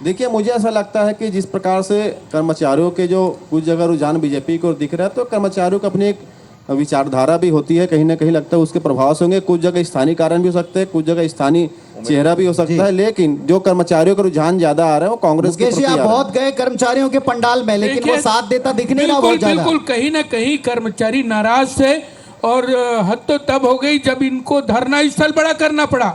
देखिए, मुझे ऐसा लगता है कि जिस प्रकार से कर्मचारियों के जो कुछ जगह रुझान बीजेपी को दिख रहा है, तो कर्मचारियों को अपनी एक विचारधारा भी होती है, कहीं ना कहीं लगता है उसके प्रभाव से होंगे। कुछ जगह स्थानीय कारण भी हो सकते हैं, कुछ जगह स्थानीय चेहरा भी हो सकता है, लेकिन जो कर्मचारियों का रुझान ज्यादा आ रहा है वो कांग्रेस के प्रति आ रहा है। बहुत गए कर्मचारियों के पंडाल में, लेकिन वो साथ देता दिख नहीं रहा बहुत ज्यादा। बिल्कुल, कहीं ना कहीं कर्मचारी नाराज थे, और हद तो तब हो गई जब इनको धरना स्थल बड़ा करना पड़ा।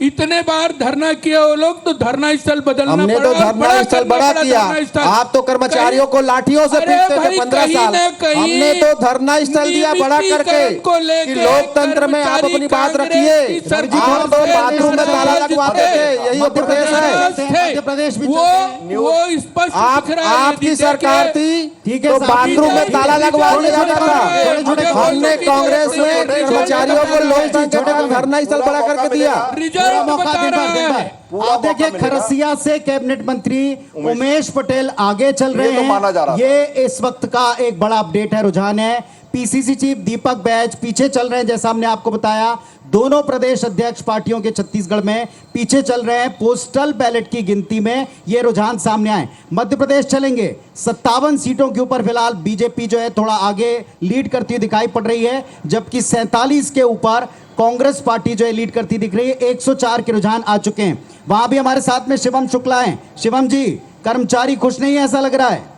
इतने बार धरना किया वो लोग, तो धरना स्थल बदलना हमने पड़ा, तो धरना स्थल बड़ा किया। आप तो कर्मचारियों को लाठियों से पीटते थे 15 साल। हमने तो धरना स्थल दिया बड़ा करके कि लोकतंत्र में आप अपनी बात रखिए। आप तो बाथरूम में ताला लगवाते थे, यही प्रदेश है। प्रदेश वो स्पष्ट आपकी सरकार थी तो बाथरूम में ताला लगवा दिया जाता था। हमने कांग्रेस में कर्मचारियों को लोकतंत्र में धरना स्थल बड़ा करके दिया। मौका आप देखिए, खरसिया से कैबिनेट मंत्री उमेश पटेल आगे चल रहे हैं। माना जा रहा ये इस वक्त का एक बड़ा अपडेट है, रुझान है। पीसीसी चीफ दीपक बैज पीछे चल रहे हैं, जैसा हमने आपको बताया। दोनों प्रदेश अध्यक्ष पार्टियों के छत्तीसगढ़ में पीछे चल रहे हैं। पोस्टल बैलेट की गिनती में ये रुझान सामने आए। मध्य प्रदेश चलेंगे, 57 सीटों के ऊपर फिलहाल बीजेपी जो है थोड़ा आगे लीड करती हुई दिखाई पड़ रही है, जबकि 47 के ऊपर कांग्रेस पार्टी जो है लीड करती दिख रही है। 104 के रुझान आ चुके हैं। वहां भी हमारे साथ में शिवम शुक्ला हैं। शिवम जी, कर्मचारी खुश नहीं है ऐसा लग रहा है?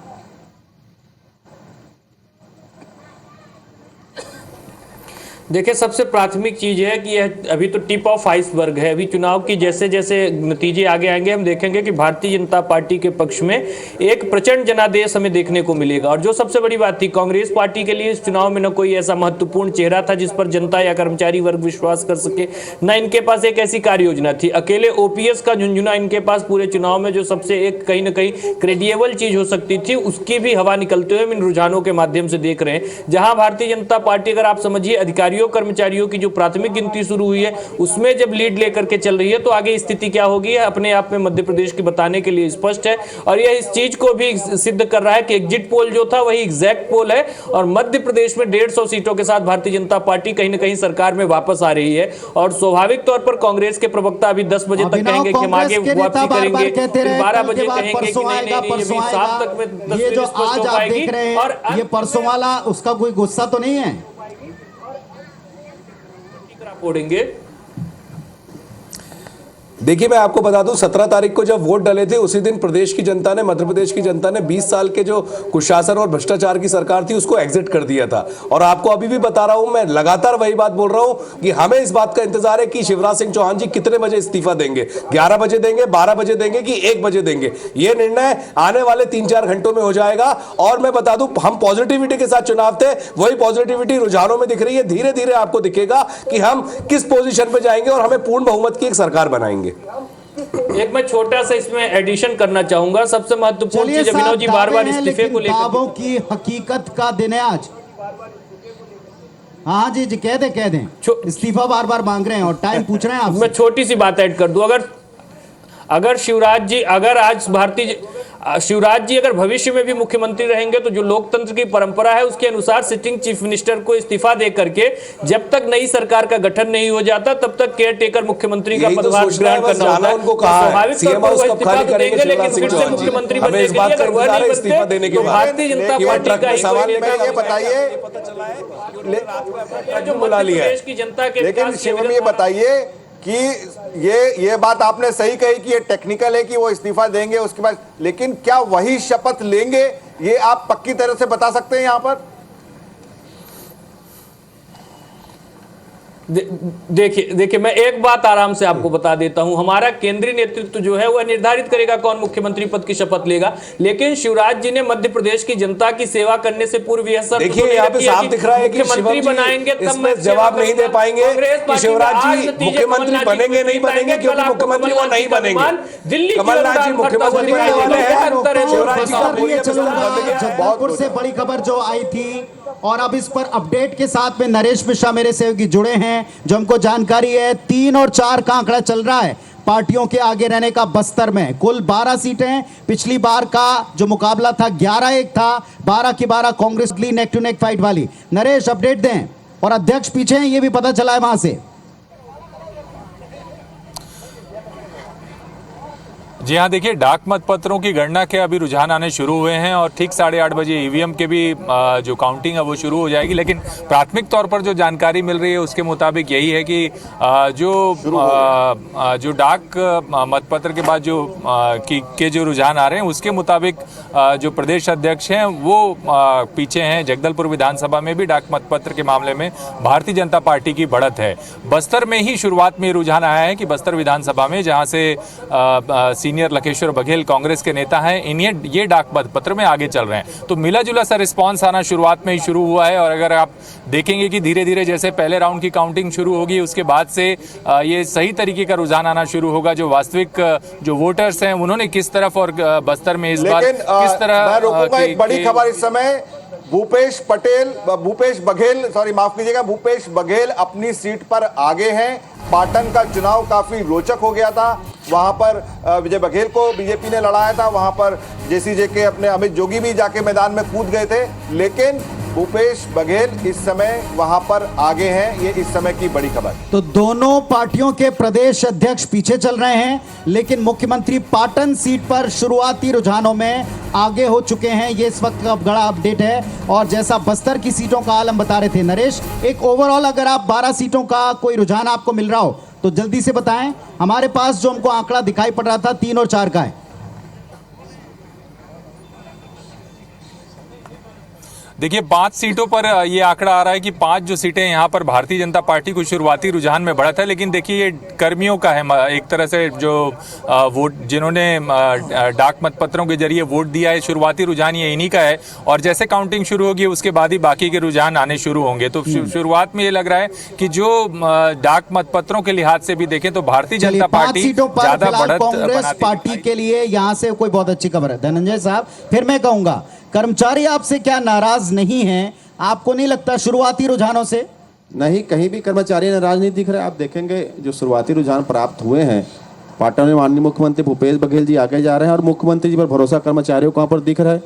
देखिए, सबसे प्राथमिक चीज है कि यह अभी तो टिप ऑफ आइसबर्ग है। अभी चुनाव की जैसे जैसे नतीजे आगे आएंगे हम देखेंगे कि भारतीय जनता पार्टी के पक्ष में एक प्रचंड जनादेश हमें देखने को मिलेगा। और जो सबसे बड़ी बात थी, कांग्रेस पार्टी के लिए इस चुनाव में न कोई ऐसा महत्वपूर्ण चेहरा था जिस पर जनता या कर्मचारी वर्ग विश्वास कर सके, न इनके पास एक ऐसी कार्य योजना थी। अकेले ओपीएस का झुंझुना इनके पास पूरे चुनाव में जो सबसे एक कहीं ना कहीं क्रेडिएबल चीज हो सकती थी, उसकी भी हवा निकलते हुए हम इन रुझानों के माध्यम से देख रहे हैं। जहां भारतीय जनता पार्टी, अगर आप समझिए अधिकारियों कर्मचारियों की जो प्राथमिक गिनती शुरू हुई है उसमें जब लीड लेकर के चल रही है, तो आगे स्थिति क्या होगी अपने आप में मध्य प्रदेश की बताने के लिए स्पष्ट है। और यह इस चीज को भी सिद्ध कर रहा है कि एग्जिट पोल जो था वही एग्जैक्ट पोल है और मध्य प्रदेश में 150 सीटों के साथ भारतीय जनता पार्टी कहीं ना कहीं सरकार में वापस आ रही है। और स्वाभाविक तौर पर कांग्रेस के प्रवक्ता अभी 10 बजे तक कहेंगे कि हम आगे वापसी करेंगे, फिर 12 बजे कहेंगे कि नहीं, शाम तक में तस्वीर स्पष्ट हो पाएगी। और ये परसों वाला उसका कोई गुस्सा तो नहीं है? फोड़ेंगे। देखिए, मैं आपको बता दूं, 17 तारीख को जब वोट डले थे उसी दिन प्रदेश की जनता ने, मध्य प्रदेश की जनता ने 20 साल के जो कुशासन और भ्रष्टाचार की सरकार थी उसको एग्जिट कर दिया था। और आपको अभी भी बता रहा हूं, मैं लगातार वही बात बोल रहा हूं कि हमें इस बात का इंतजार है कि शिवराज सिंह चौहान जी कितने बजे इस्तीफा देंगे। 11 बजे देंगे, 12 बजे देंगे कि 1 बजे देंगे, यह निर्णय आने वाले 3-4 घंटों में हो जाएगा। और मैं बता दूं, हम पॉजिटिविटी के साथ चुनाव थे, वही पॉजिटिविटी रुझानों में दिख रही है। धीरे धीरे आपको दिखेगा कि हम किस पोजीशन पे जाएंगे और हमें पूर्ण बहुमत की एक सरकार बनाएंगे। एक मैं छोटा सा इसमें एडिशन करना चाहूंगा। सबसे महत्वपूर्ण चीज, विनोद जी बार-बार इस्तीफे को लेकर, दावों की हकीकत का दिन है आज। हाँ जी जी, कह दें इस्तीफा बार-बार मांग रहे हैं और टाइम पूछ रहे हैं आपसे। मैं छोटी सी बात ऐड कर दूं, अगर शिवराज जी, अगर आज शिवराज जी अगर भविष्य में भी मुख्यमंत्री रहेंगे तो जो लोकतंत्र की परंपरा है उसके अनुसार सिटिंग चीफ मिनिस्टर को इस्तीफा दे करके जब तक नई सरकार का गठन नहीं हो जाता तब तक केयर टेकर मुख्यमंत्री का पदभार ग्रहण करना होता है। स्वाभाविक तौर पर वो इस्तीफा तो देंगे, लेकिन फिर से मुख्यमंत्री बनने के लिए अगर वह नहीं बनते तो भारतीय जनता पार्टी का ये बताइए, जो मध्य प्रदेश की जनता के, लेकिन शिवम ये बताइए कि ये बात आपने सही कही कि ये टेक्निकल है कि वो इस्तीफा देंगे उसके बाद, लेकिन क्या वही शपथ लेंगे, ये आप पक्की तरह से बता सकते हैं यहां पर? देखिए मैं एक बात आराम से आपको बता देता हूं, हमारा केंद्रीय नेतृत्व जो है वह निर्धारित करेगा कौन मुख्यमंत्री पद की शपथ लेगा। लेकिन शिवराज जी ने मध्य प्रदेश की जनता की सेवा करने से पूर्व यह शर्त देखिए यहाँ पे साफ दिख रहा है कि मुख्यमंत्री बनाएंगे तब मैं जवाब नहीं दे पाएंगे कि शिवराज जी मुख्यमंत्री बनेंगे नहीं बनेंगे, क्योंकि मुख्यमंत्री वो नहीं बनेंगे। दिल्ली कमलनाथ जी मुख्यमंत्री बनने वाले हैं। शिवराज जी जबलपुर से बड़ी खबर जो आई थी और अब इस पर अपडेट के साथ में नरेश मिश्रा मेरे सहयोगी जुड़े हैं, जो हमको जानकारी है 3 और 4 का आंकड़ा चल रहा है पार्टियों के आगे रहने का। बस्तर में कुल 12 सीटें, पिछली बार का जो मुकाबला था 11-1 था, 12 की 12 Congress neck to neck fight वाली। नरेश अपडेट दें, और अध्यक्ष पीछे हैं ये भी पता चला है वहां से। जी हाँ, देखिए डाक मतपत्रों की गणना के अभी रुझान आने शुरू हुए हैं और ठीक 8:30 बजे ईवीएम के भी जो काउंटिंग है वो शुरू हो जाएगी। लेकिन प्राथमिक तौर पर जो जानकारी मिल रही है उसके मुताबिक यही है कि जो डाक मतपत्र के बाद जो के जो रुझान आ रहे हैं उसके मुताबिक जो प्रदेश अध्यक्ष हैं वो पीछे हैं। जगदलपुर विधानसभा में भी डाक मतपत्र के मामले में भारतीय जनता पार्टी की बढ़त है। बस्तर में ही शुरुआत में रुझान आया है कि बस्तर विधानसभा में, जहाँ से सीनियर लखेश्वर बघेल कांग्रेस के नेता हैं, इन्हें ये डाक मतपत्र में आगे चल रहे हैं, तो मिला जुला सा रिस्पांस आना शुरुआत में ही शुरू हुआ है। और अगर आप देखेंगे कि धीरे धीरे जैसे पहले राउंड की काउंटिंग शुरू होगी उसके बाद से ये सही तरीके का रुझान आना शुरू होगा। जो वास्तविक जो वोटर्स हैं उन्होंने किस तरफ और बस्तर में इस बार किस तरह। एक बड़ी खबर इस समय, भूपेश बघेल अपनी सीट पर आगे हैं। पाटन का चुनाव काफी रोचक हो गया था, वहां पर विजय बघेल को बीजेपी ने लड़ाया था, वहां पर जेसीजे के अपने अमित जोगी भी जाके मैदान में कूद गए थे, लेकिन भूपेश बघेल इस समय वहां पर आगे हैं, ये इस समय की बड़ी खबर। तो दोनों पार्टियों के प्रदेश अध्यक्ष पीछे चल रहे हैं, लेकिन मुख्यमंत्री पाटन सीट पर शुरुआती रुझानों में आगे हो चुके हैं। ये इस वक्त का बड़ा अपडेट है। और जैसा बस्तर की सीटों का हाल हम बता रहे थे नरेश, एक ओवरऑल अगर आप 12 सीटों का कोई रुझान आपको मिल रहा हो तो जल्दी से बताएं। हमारे पास जो हमको आंकड़ा दिखाई पड़ रहा था 3 और 4 का है। देखिए 5 सीटों पर ये आंकड़ा आ रहा है कि 5 जो सीटें यहाँ पर भारतीय जनता पार्टी को शुरुआती रुझान में बढ़ा था, लेकिन देखिए ये कर्मियों का है एक तरह से जो वोट जिन्होंने डाक मतपत्रों के जरिए वोट दिया है, शुरुआती रुझान ये इन्हीं का है। और जैसे काउंटिंग शुरू होगी उसके बाद ही बाकी के रुझान आने शुरू होंगे। तो शुरुआत में ये लग रहा है कि जो डाक मतपत्रों के लिहाज से भी देखें तो भारतीय जनता पार्टी ज्यादा बढ़त कांग्रेस पार्टी के लिए यहाँ से कोई बहुत अच्छी खबर है। धनंजय साहब, फिर मैं कहूंगा कर्मचारी आपसे क्या नाराज नहीं हैं? आपको नहीं लगता शुरुआती रुझानों से? नहीं, कहीं भी कर्मचारी नाराज नहीं दिख रहे। आप देखेंगे जो शुरुआती रुझान प्राप्त हुए हैं, पाटन में माननीय मुख्यमंत्री भूपेश बघेल जी आगे जा रहे हैं और मुख्यमंत्री जी पर भरोसा कर्मचारियों को वहाँ पर दिख रहा है।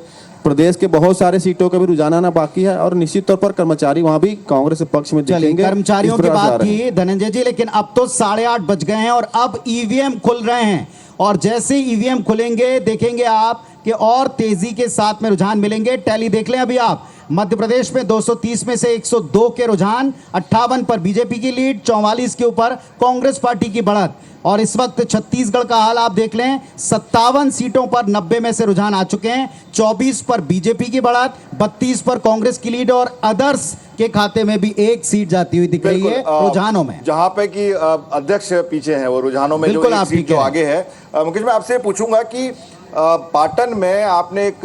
प्रदेश के बहुत सारे सीटों का भी रुझान आना बाकी है और निश्चित तौर पर कर्मचारी वहाँ भी कांग्रेस पक्ष में दिखेंगे। कर्मचारियों की बात की धनंजय जी, लेकिन अब तो 8:30 बज गए हैं और अब ईवीएम खुल रहे हैं। और जैसे ईवीएम खुलेंगे देखेंगे आप कि और तेजी के साथ में रुझान मिलेंगे। टैली देख लें अभी आप। मध्य प्रदेश में 230 में से 102 के रुझान, 58 पर बीजेपी की लीड, 44 के ऊपर कांग्रेस पार्टी की बढ़त। और इस वक्त छत्तीसगढ़ का हाल आप देख लें, 57 सीटों पर 90 में से रुझान आ चुके हैं। 24 पर बीजेपी की बढ़त, 32 पर कांग्रेस की लीड और अदर्स के खाते में भी 1 सीट जाती हुई दिख रही है रुझानों में। जहां पे कि अध्यक्ष पीछे हैं वो रुझानों में जो एक सीट जो आगे है। मुकेश, मैं आपसे पूछूंगा कि पाटन में आपने एक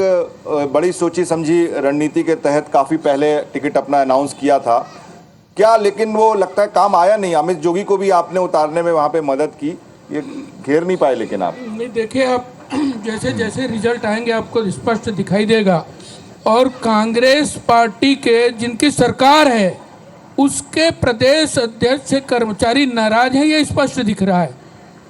बड़ी सोची समझी रणनीति के तहत काफी पहले टिकट अपना अनाउंस किया था क्या, लेकिन वो लगता है काम आया नहीं। अमित जोगी को भी आपने उतारने में वहां पे मदद की, ये घेर नहीं पाए। लेकिन आप नहीं, देखिए आप जैसे जैसे रिजल्ट आएंगे आपको स्पष्ट दिखाई देगा। और कांग्रेस पार्टी के जिनकी सरकार है उसके प्रदेश अध्यक्ष से कर्मचारी नाराज हैं, ये स्पष्ट दिख रहा है।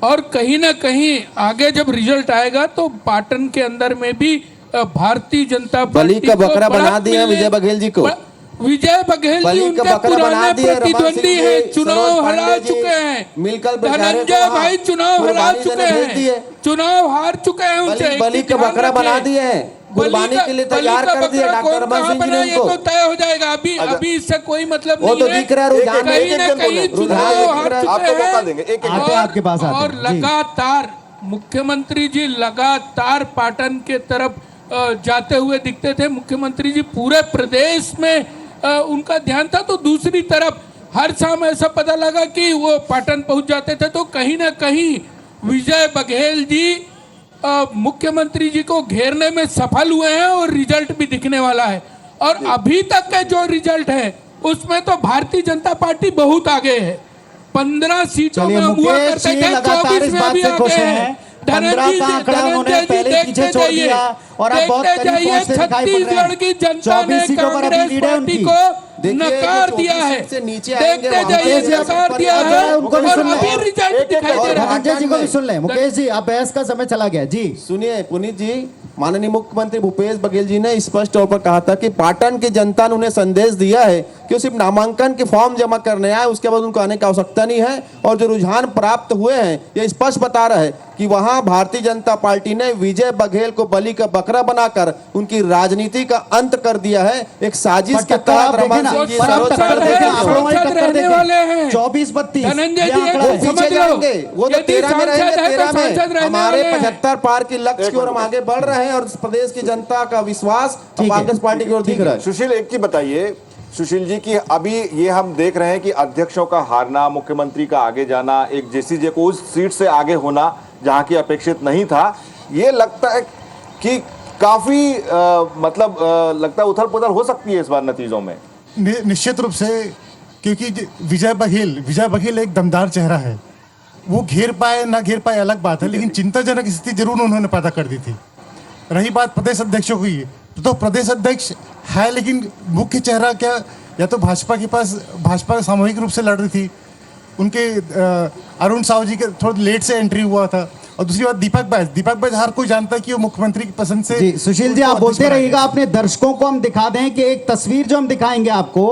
और कहीं ना कहीं आगे जब रिजल्ट आएगा तो पाटन के अंदर में भी भारतीय जनता पार्टी बलि का बकरा बना दिया विजय बघेल जी को। विजय बघेल जी उनके पुराने प्रतिद्वंदी हैं, चुनाव हरा चुके हैं। धनंजय भाई चुनाव हरा चुके हैं, चुनाव हार चुके हैं उनसे। बलि का बकरा बना दिए हैं, कुर्बानी के लिए तैयार कर दिया डॉक्टर रमन सिंह जी ने उनको। तो तय हो जाएगा। अभी इससे कोई मतलब नहीं है। वो तो दिख रहा है रुझान, कहीं ना कहीं चुनाव हार चुके हैं। आपके पास और लगातार मुख्यमंत्री जी लगातार पाटन के तरफ जाते हुए दिखते थे। मुख्यमंत्री जी पूरे प्रदेश में उनका ध्यान था। तो दूसरी तरफ हर शाम ऐसा पता लगा कि वो पाटन पहुंच जाते थे। तो कहीं ना कहीं विजय बघेल जी मुख्यमंत्री जी को घेरने में सफल हुए हैं और रिजल्ट भी दिखने वाला है। और अभी तक के जो रिजल्ट है उसमें तो भारतीय जनता पार्टी बहुत आगे है। 15 सीटों में हुआ करते थे, 24 में अभी आगे है। छत्तीसगढ़ की जनता ने कांग्रेस पार्टी को नकार दिया है, देखते जाइए नकार दिया है। और अभी रिजल्ट दिखाई दे रहा है। जी को भी सुन लें। मुकेश जी, अब बहस का समय चला गया जी। सुनिए पुनीत जी, माननीय मुख्यमंत्री भूपेश बघेल जी ने स्पष्ट तौर पर कहा था कि पाटन की जनता ने उन्हें संदेश दिया है कि सिर्फ नामांकन के फॉर्म जमा करने आए, उसके बाद उनको आने की आवश्यकता नहीं है। और जो रुझान प्राप्त हुए हैं ये स्पष्ट बता रहा है कि वहां भारतीय जनता पार्टी ने विजय बघेल को बलि का बकरा बनाकर उनकी राजनीति का अंत कर दिया है। एक साजिश के तहत रमन सिंह जी 24-32 पीछे जाएंगे, वो तो 13 में रहेंगे। 13 में हमारे 75 पार की लक्ष्य की ओर हम आगे बढ़ रहे हैं और प्रदेश की जनता का विश्वास कांग्रेस पार्टी की ओर दिख रहा है। सुशील, एक चीज बताइए सुशील जी की अभी ये हम देख रहे हैं कि अध्यक्षों का हारना, मुख्यमंत्री का आगे जाना, एक जेसीजे को उस सीट से आगे होना जहां की अपेक्षित नहीं था, ये लगता है कि काफी लगता है उथल पुथल हो सकती है इस बार नतीजों में। निश्चित रूप से, क्योंकि विजय बघेल एक दमदार चेहरा है। वो घेर पाए ना घेर पाए अलग बात है, लेकिन चिंताजनक स्थिति जरूर उन्होंने पैदा कर दी थी। रही बात प्रदेश अध्यक्षों की, तो प्रदेश अध्यक्ष है लेकिन मुख्य चेहरा क्या, या तो भाजपा सामूहिक रूप से लड़ रही थी। उनके अरुण साहू जी के थोड़ा लेट से एंट्री हुआ था, और दूसरी बात दीपक बैज हर कोई जानता है कि वो मुख्यमंत्री की पसंद से। जी सुशील जी, आप उनको बोलते अध्यक्ष रहिएगा। बनाया अपने दर्शकों को हम दिखा दें कि एक तस्वीर जो हम दिखाएंगे आपको,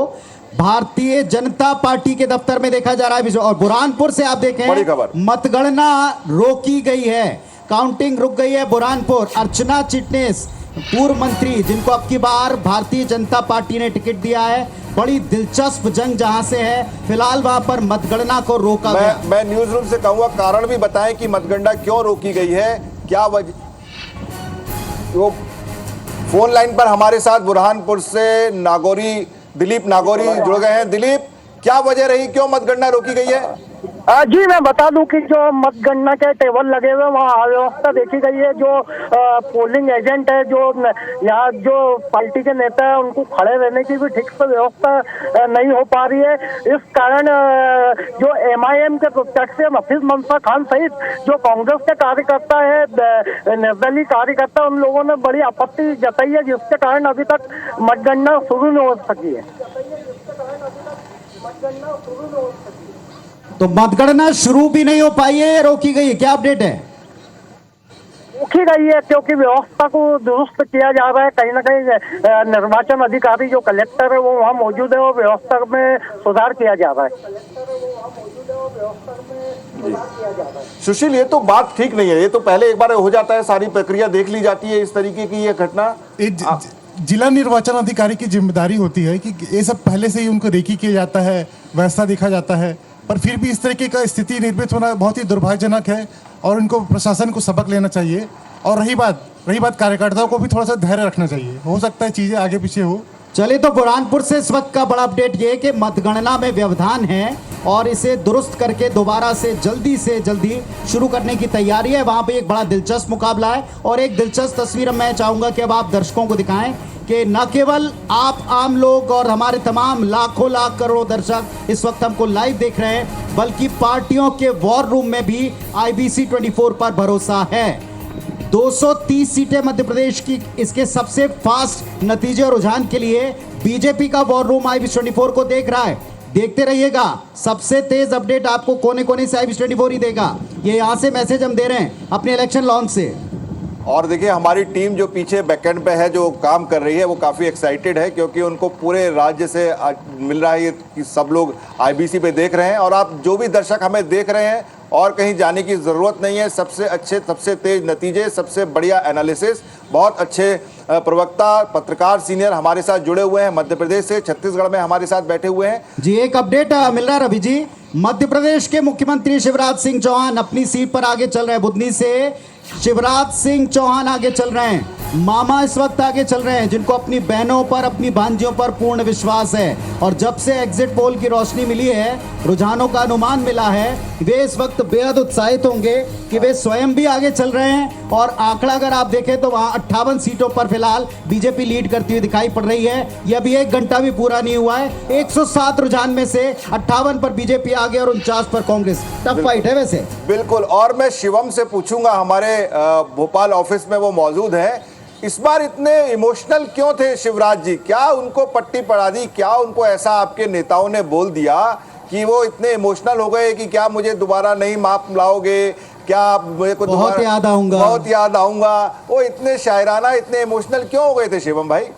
भारतीय जनता पार्टी के दफ्तर में देखा जा रहा है और बुरहानपुर से आप बड़ी देखें खबर। मतगणना रोकी गई है, काउंटिंग रुक गई है बुरहानपुर। अर्चना चिटनेस पूर्व मंत्री, जिनको अब की बार भारतीय जनता पार्टी ने टिकट दिया है, बड़ी दिलचस्प जंग जहां से है, फिलहाल वहां पर मतगणना को रोका गया। मैं न्यूज रूम से कहूंगा कारण भी बताएं कि मतगणना क्यों रोकी गई है, क्या वजह। वो फोन लाइन पर हमारे साथ बुरहानपुर से दिलीप नागौरी जुड़ गए हैं। दिलीप, क्या वजह रही, क्यों मतगणना रोकी गई है? जी मैं बता दूं कि जो मतगणना के टेबल लगे हुए वहाँ अव्यवस्था देखी गई है। जो पोलिंग एजेंट है, जो यहाँ जो पार्टी के नेता है, उनको खड़े रहने की भी ठीक से व्यवस्था नहीं हो पा रही है। इस कारण जो MIM के प्रत्याशी हफीज मंसूर खान सहित जो कांग्रेस के कार्यकर्ता है, निर्दलीय कार्यकर्ता, उन लोगों ने बड़ी आपत्ति जताई है, जिसके कारण अभी तक मतगणना शुरू नहीं हो सकी है। तो मतगणना शुरू भी नहीं हो पाई है, रोकी गई है, क्या अपडेट है? रोकी गई है क्योंकि व्यवस्था को दुरुस्त किया जा रहा है। कहीं ना कहीं निर्वाचन अधिकारी जो कलेक्टर है वो वहाँ मौजूद है और व्यवस्था में सुधार किया जा रहा है। सुशील, ये तो बात ठीक नहीं है। ये तो पहले एक बार हो जाता है, सारी प्रक्रिया देख ली जाती है, इस तरीके की ये घटना जिला निर्वाचन अधिकारी की जिम्मेदारी होती है कि ये सब पहले से ही उनको रेकी किया जाता है, व्यवस्था देखा जाता है, पर फिर भी इस तरीके का स्थिति निर्मित होना बहुत ही दुर्भाग्यजनक है और इनको प्रशासन को सबक लेना चाहिए। और रही बात कार्यकर्ताओं को भी थोड़ा सा धैर्य रखना चाहिए। हो सकता है चीजें आगे पीछे हो। चलिए, तो बुरहानपुर से इस वक्त का बड़ा अपडेट ये कि मतगणना में व्यवधान है और इसे दुरुस्त करके दोबारा से जल्दी शुरू करने की तैयारी है। वहां पे एक बड़ा दिलचस्प मुकाबला है और एक दिलचस्प तस्वीर मैं चाहूंगा कि अब आप दर्शकों को दिखाएं कि न केवल आप आम लोग और हमारे तमाम लाखों लाख करोड़ों दर्शक इस वक्त हमको लाइव देख रहे हैं, बल्कि पार्टियों के वॉर रूम में भी IBC 24 पर भरोसा है। 230 सीटें मध्य प्रदेश की, इसके सबसे फास्ट नतीजे और रुझान के लिए बीजेपी का वॉर रूम IBC 24 को देख रहा है। देखते रहिएगा, सबसे तेज अपडेट आपको कोने कोने से IBC 24 ही देगा। ये यहाँ से मैसेज हम दे रहे हैं अपने इलेक्शन लॉन्च से। और देखिए, हमारी टीम जो पीछे बैकएंड पे है, जो काम कर रही है, वो काफ़ी एक्साइटेड है क्योंकि उनको पूरे राज्य से मिल रहा है कि सब लोग IBC पे देख रहे हैं। और आप जो भी दर्शक हमें देख रहे हैं, और कहीं जाने की ज़रूरत नहीं है। सबसे अच्छे, सबसे तेज नतीजे, सबसे बढ़िया एनालिसिस, बहुत अच्छे प्रवक्ता, पत्रकार सीनियर हमारे साथ जुड़े हुए हैं मध्य प्रदेश से, छत्तीसगढ़ में हमारे साथ बैठे हुए हैं। जी, एक अपडेट मिल रहा है रवि जी। मध्य प्रदेश के मुख्यमंत्री शिवराज सिंह चौहान अपनी सीट पर आगे चल रहे हैं। बुधनी से शिवराज सिंह चौहान आगे चल रहे हैं। मामा इस वक्त आगे चल रहे हैं, जिनको अपनी बहनों पर, अपनी भांजियों पर पूर्ण विश्वास है। और जब से एग्जिट पोल की रोशनी मिली है, रुझानों का अनुमान मिला है, वे इस वक्त बेहद उत्साहित होंगे कि वे स्वयं भी आगे चल रहे हैं। और आंकड़ा अगर आप देखें तो वहां 58 सीटों पर फिलहाल बीजेपी लीड करती हुई दिखाई पड़ रही है। यह अभी 1 घंटा भी पूरा नहीं हुआ है। 107 रुझान में से 58 पर बीजेपी आगे और 49 पर कांग्रेस। टफ फाइट है वैसे। बिल्कुल। और मैं शिवम से पूछूंगा, हमारे भोपाल ऑफिस में वो मौजूद है, इस बार इतने इमोशनल क्यों थे शिवराज जी? क्या उनको पट्टी पड़ा दी? क्या उनको ऐसा आपके नेताओं ने बोल दिया कि वो इतने इमोशनल हो गए कि क्या मुझे दोबारा नहीं माफ लाओगे, क्या मेरे को बहुत याद आऊंगा, बहुत याद आऊंगा? वो इतने शायराना, इतने इमोशनल क्यों हो गए थे शिवम भाई?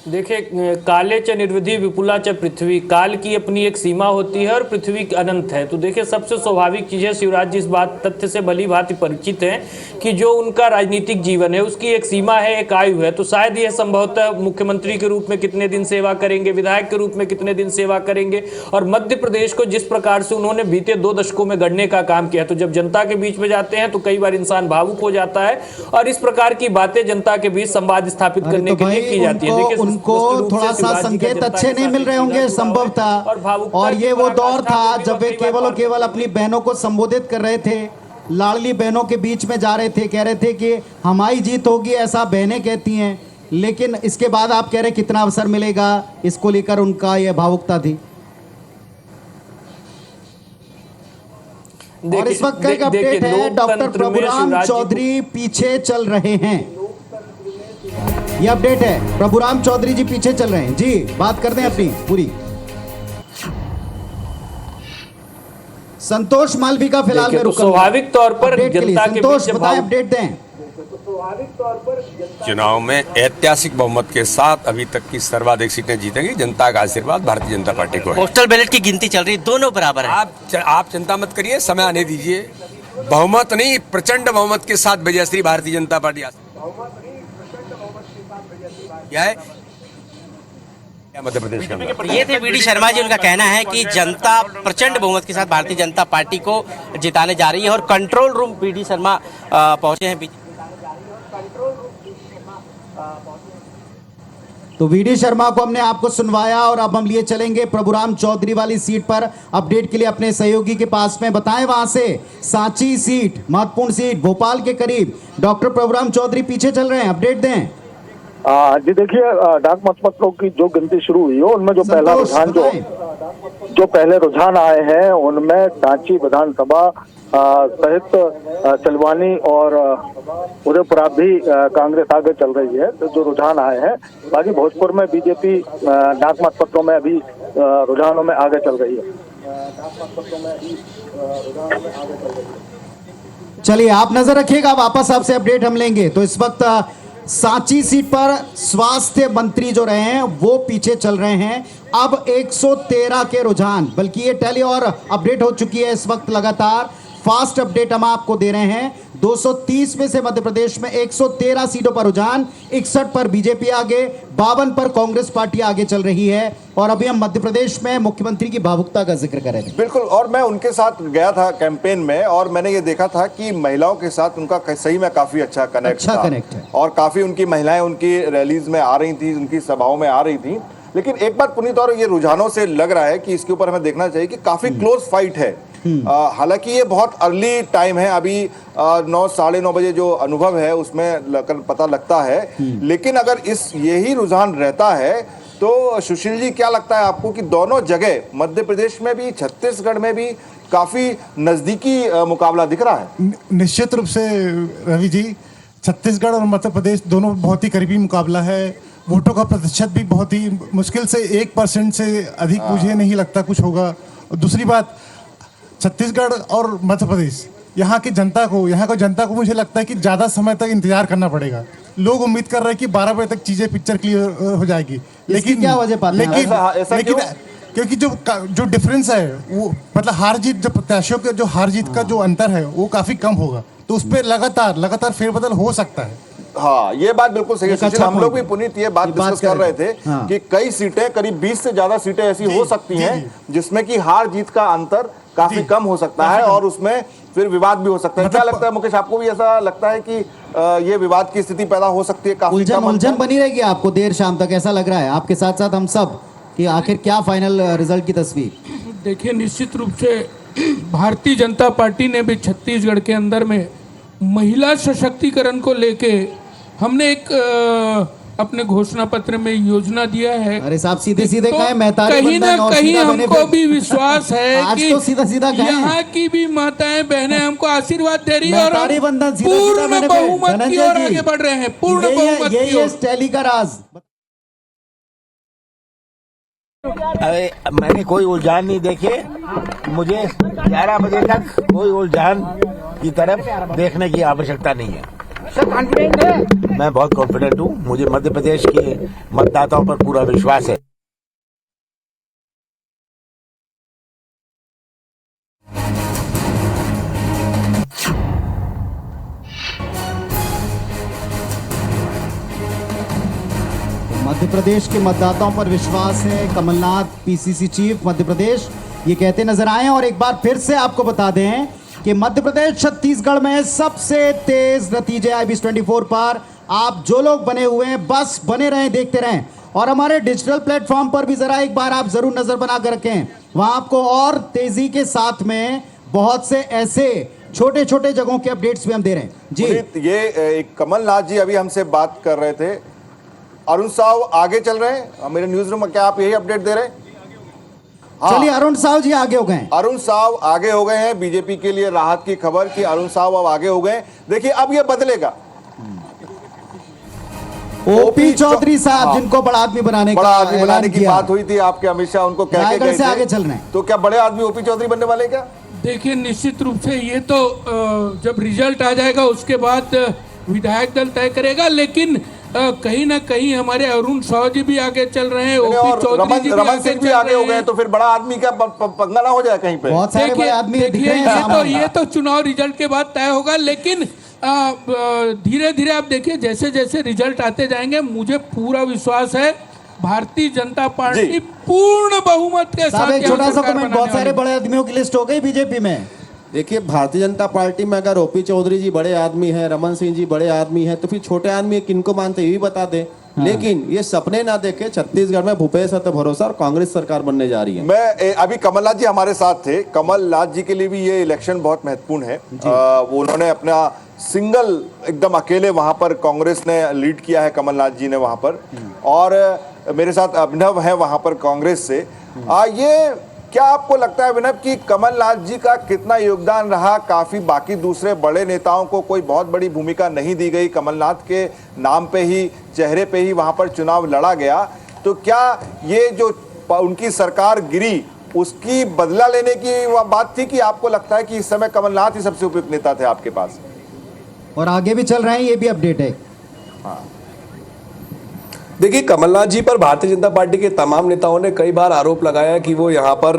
देखिए, काले च निर्विधि विपुला च पृथ्वी, काल की अपनी एक सीमा होती है और पृथ्वी अनंत है। तो देखिए, सबसे स्वाभाविक चीज़ है, शिवराज जी इस बात तथ्य से भली भांति परिचित हैं कि जो उनका राजनीतिक जीवन है उसकी एक सीमा है, एक आयु है। तो शायद यह संभवतः मुख्यमंत्री के रूप में कितने दिन सेवा करेंगे, विधायक के रूप में कितने दिन सेवा करेंगे, और मध्य प्रदेश को जिस प्रकार से उन्होंने बीते 2 दशकों में गढ़ने का काम किया। तो जब जनता के बीच में जाते हैं तो कई बार इंसान भावुक हो जाता है और इस प्रकार की बातें जनता के बीच संवाद स्थापित करने के लिए की जाती है। देखिए, उनको थोड़ा सा संकेत अच्छे नहीं मिल रहे होंगे संभव था। और ये वो दौर था जब वे केवल और केवल अपनी बहनों को संबोधित कर रहे थे, लाडली बहनों के बीच में जा रहे थे, कह रहे थे कि हमारी जीत होगी, ऐसा बहनें कहती हैं। लेकिन इसके बाद आप कह रहे कितना अवसर मिलेगा, इसको लेकर उनका यह भावुकता थी। और इस वक्त का एक अपडेट है, डॉक्टर प्रभुराम चौधरी पीछे चल रहे हैं। ये अपडेट है, प्रभुराम चौधरी जी पीछे चल रहे हैं। जी, बात करते हैं अपनी पूरी। संतोष मालवी का फिलहाल देखिए, मैं तो रुकूंगा। स्वाभाविक तौर पर अपडेट के लिए जनता के संतोष बीच बताएं, भाव- अपडेट दें। चुनाव में ऐतिहासिक बहुमत के साथ अभी तक की सर्वाधिक सीटें जीतेगी। जनता का आशीर्वाद भारतीय जनता पार्टी को है। पोस्टल बैलेट की गिनती चल रही, दोनों बराबर है। आप चिंता मत करिए, समय आने दीजिए। बहुमत नहीं, प्रचंड बहुमत के साथ विजयश्री भारतीय जनता पार्टी क्या है मध्य प्रदेश का। ये थे वीडी शर्मा जी, उनका कहना है कि जनता प्रचंड बहुमत के साथ भारतीय जनता पार्टी को जिताने जा रही है। और कंट्रोल रूम वीडी शर्मा पहुंचे हैं। तो वीडी शर्मा को हमने आपको सुनवाया और अब हम लिए चलेंगे प्रभुराम चौधरी वाली सीट पर अपडेट के लिए अपने सहयोगी के पास में। बताएं वहां से सांची सीट, महत्वपूर्ण सीट, भोपाल के करीब डॉक्टर प्रभुराम चौधरी पीछे चल रहे हैं, अपडेट दें। जी देखिए, डाक मतपत्रों की जो गिनती शुरू हुई है उनमें जो पहला रुझान जो पहले रुझान आए हैं उनमें सांची विधानसभा सहित चलवानी और उदयपुरा भी कांग्रेस आगे चल रही है। तो जो रुझान आए हैं, बाकी भोजपुर में बीजेपी डाक मतपत्रों में अभी रुझानों में आगे चल रही है। चलिए आप नजर रखिएगा, वापस आपसे अपडेट हम लेंगे। तो इस वक्त सांची सीट पर स्वास्थ्य मंत्री जो रहे हैं वो पीछे चल रहे हैं। अब 113 के रुझान, बल्कि ये टैली और अपडेट हो चुकी है इस वक्त लगातार। फास्ट अपडेट हम आपको दे रहे हैं। 230 में से मध्य प्रदेश में 113 सीटों पर रुझान, 61 पर बीजेपी आगे, 52 पर कांग्रेस पार्टी आगे चल रही है। और अभी हम मध्य प्रदेश में मुख्यमंत्री की भावुकता का जिक्र करें। बिल्कुल, और मैं उनके साथ गया था कैंपेन में और मैंने ये देखा था कि महिलाओं के साथ उनका सही में काफी अच्छा कनेक्ट है और काफी उनकी महिलाएं उनकी रैलीज में आ रही थी, उनकी सभाओं में आ रही थी। लेकिन एक बात पुनीत, और ये रुझानों से लग रहा है कि इसके ऊपर हमें देखना चाहिए कि काफी क्लोज फाइट है। हालांकि ये बहुत अर्ली टाइम है, अभी 9 साढ़े 9 बजे जो अनुभव है उसमें पता लगता है। लेकिन अगर यही रुझान रहता है तो सुशील जी क्या लगता है आपको कि दोनों जगह मध्य प्रदेश में भी छत्तीसगढ़ में भी काफी नजदीकी मुकाबला दिख रहा है? निश्चित रूप से रवि जी, छत्तीसगढ़ और मध्य प्रदेश दोनों बहुत ही करीबी मुकाबला है। वोटों का प्रतिशत भी बहुत ही मुश्किल से 1% से अधिक मुझे नहीं लगता कुछ होगा। और दूसरी बात, छत्तीसगढ़ और मध्य प्रदेश, यहाँ की जनता को मुझे लगता है कि ज़्यादा समय तक इंतजार करना पड़ेगा। लोग उम्मीद कर रहे हैं कि 12 बजे तक चीज़ें पिक्चर क्लियर हो जाएगी। लेकिन क्या वजह पाते हैं? लेकिन क्योंकि जो डिफरेंस है वो मतलब हार जीत, जो प्रत्याशियों के जो हार जीत का जो अंतर है वो काफ़ी कम होगा। तो उस पर लगातार फेरबदल हो सकता है। हाँ, ये बात बिल्कुल सही है। हम लोग भी पुनीत ये बात डिस्कस कर रहे थे कि कई सीटें, करीब 20 से ज्यादा सीटें ऐसी हो सकती हैं जिसमें कि हार जीत का अंतर काफी कम हो सकता है और उसमें फिर विवाद भी हो सकता है। क्या लगता है मुकेश, आपको भी ऐसा लगता है कि ये विवाद की स्थिति पैदा हो सकती है? काफी उलझन बनी रहेगी आपको देर शाम तक, ऐसा लग रहा है आपके साथ साथ हम सब, कि आखिर क्या फाइनल रिजल्ट की तस्वीर? देखिए, निश्चित रूप से भारतीय जनता पार्टी ने भी छत्तीसगढ़ के अंदर में महिला सशक्तिकरण को लेके हमने एक अपने घोषणा पत्र में योजना दिया है। अरे साहब सीधे सीधे तो कहें, कहीं ना कहीं हमको भी विश्वास है आज कि तो सीधा सीधा यहाँ की भी माताएं बहनें हमको आशीर्वाद दे रही है और हम पूर्ण बहुमत की ओर आगे बढ़ रहे हैं। पूर्ण बहुमत की ओर। टैली का राज। अरे मैंने कोई उलझान नहीं देखे। मुझे 11 बजे तक कोई उलझान की तरफ देखने की आवश्यकता नहीं है। मैं बहुत कॉन्फिडेंट हूँ। मुझे मध्य प्रदेश के मतदाताओं पर पूरा विश्वास है। मध्य प्रदेश के मतदाताओं पर विश्वास है। कमलनाथ पीसीसी चीफ मध्य प्रदेश ये कहते नजर आए। और एक बार फिर से आपको बता दें कि मध्य प्रदेश छत्तीसगढ़ में सबसे तेज नतीजे IBS24 पर। आप जो लोग बने हुए हैं बस बने रहें, देखते रहें। और हमारे डिजिटल प्लेटफॉर्म पर भी जरा एक बार आप जरूर नजर बना कर रखें, वहां आपको और तेजी के साथ में बहुत से ऐसे छोटे छोटे जगहों के अपडेट्स भी हम दे रहे हैं जी। ये एक कमलनाथ जी अभी हमसे बात कर रहे थे। अरुण साहु आगे चल रहे हैं मेरे न्यूज रूम में, क्या आप यही अपडेट दे रहे हैं? चलिए, अरुण साहु जी आगे हो गए। अरुण साहु आगे हो गए हैं। बीजेपी के लिए राहत की खबर कि अरुण साहु अब आगे हो गए। देखिए अब ये बदलेगा। ओपी चौधरी साहब, जिनको बड़ा आदमी बनाने की बात हुई थी आपके, अमित शाह उनको कह के गए थे, आगे चल रहे हैं। तो क्या बड़े आदमी ओपी चौधरी बनने वाले क्या? देखिए निश्चित रूप से ये तो जब रिजल्ट आ जाएगा उसके बाद विधायक दल तय करेगा, लेकिन कहीं ना कहीं हमारे अरुण साव जी भी आगे चल रहे हैं, ओपी और चौधरी जी रमन सिंह भी आगे हो गए, तो फिर बड़ा आदमी का पंगा ना हो जाए कहीं पे। बहुत सारे बड़े आदमी दिख देखिए रहे हैं ये तो चुनाव रिजल्ट के बाद तय होगा, लेकिन धीरे धीरे आप देखिए जैसे जैसे रिजल्ट आते जाएंगे, मुझे पूरा विश्वास है भारतीय जनता पार्टी पूर्ण बहुमत के साथ एक छोटा सा सरकार कमेंट, बहुत सारे बड़े आदमियों की लिस्ट हो गई बीजेपी में। देखिए भारतीय जनता पार्टी में अगर ओपी चौधरी जी बड़े आदमी हैं, रमन सिंह जी बड़े आदमी हैं, तो फिर छोटे आदमी किनको मानते ये भी बता दे। लेकिन ये सपने ना देखे, छत्तीसगढ़ में भूपेश है तो भरोसा और कांग्रेस सरकार बनने जा रही है। मैं अभी कमलनाथ जी हमारे साथ थे। कमलनाथ जी के लिए भी ये इलेक्शन बहुत महत्वपूर्ण है। वो उन्होंने अपना सिंगल एकदम अकेले वहां पर कांग्रेस ने लीड किया है, कमलनाथ जी ने वहां पर, और मेरे साथ अभिनव है वहां पर कांग्रेस से। ये क्या आपको लगता है अभिनव कि कमलनाथ जी का कितना योगदान रहा? काफी बाकी दूसरे बड़े नेताओं को कोई बहुत बड़ी भूमिका नहीं दी गई, कमलनाथ के नाम पे ही, चेहरे पे ही वहां पर चुनाव लड़ा गया। तो क्या ये जो उनकी सरकार गिरी उसकी बदला लेने की वह बात थी, कि आपको लगता है कि इस समय कमलनाथ ही सबसे उपयुक्त नेता थे आपके पास? और आगे भी चल रहे हैं, ये भी अपडेट है। हाँ, देखिए कमलनाथ जी पर भारतीय जनता पार्टी के तमाम नेताओं ने कई बार आरोप लगाया कि वो यहाँ पर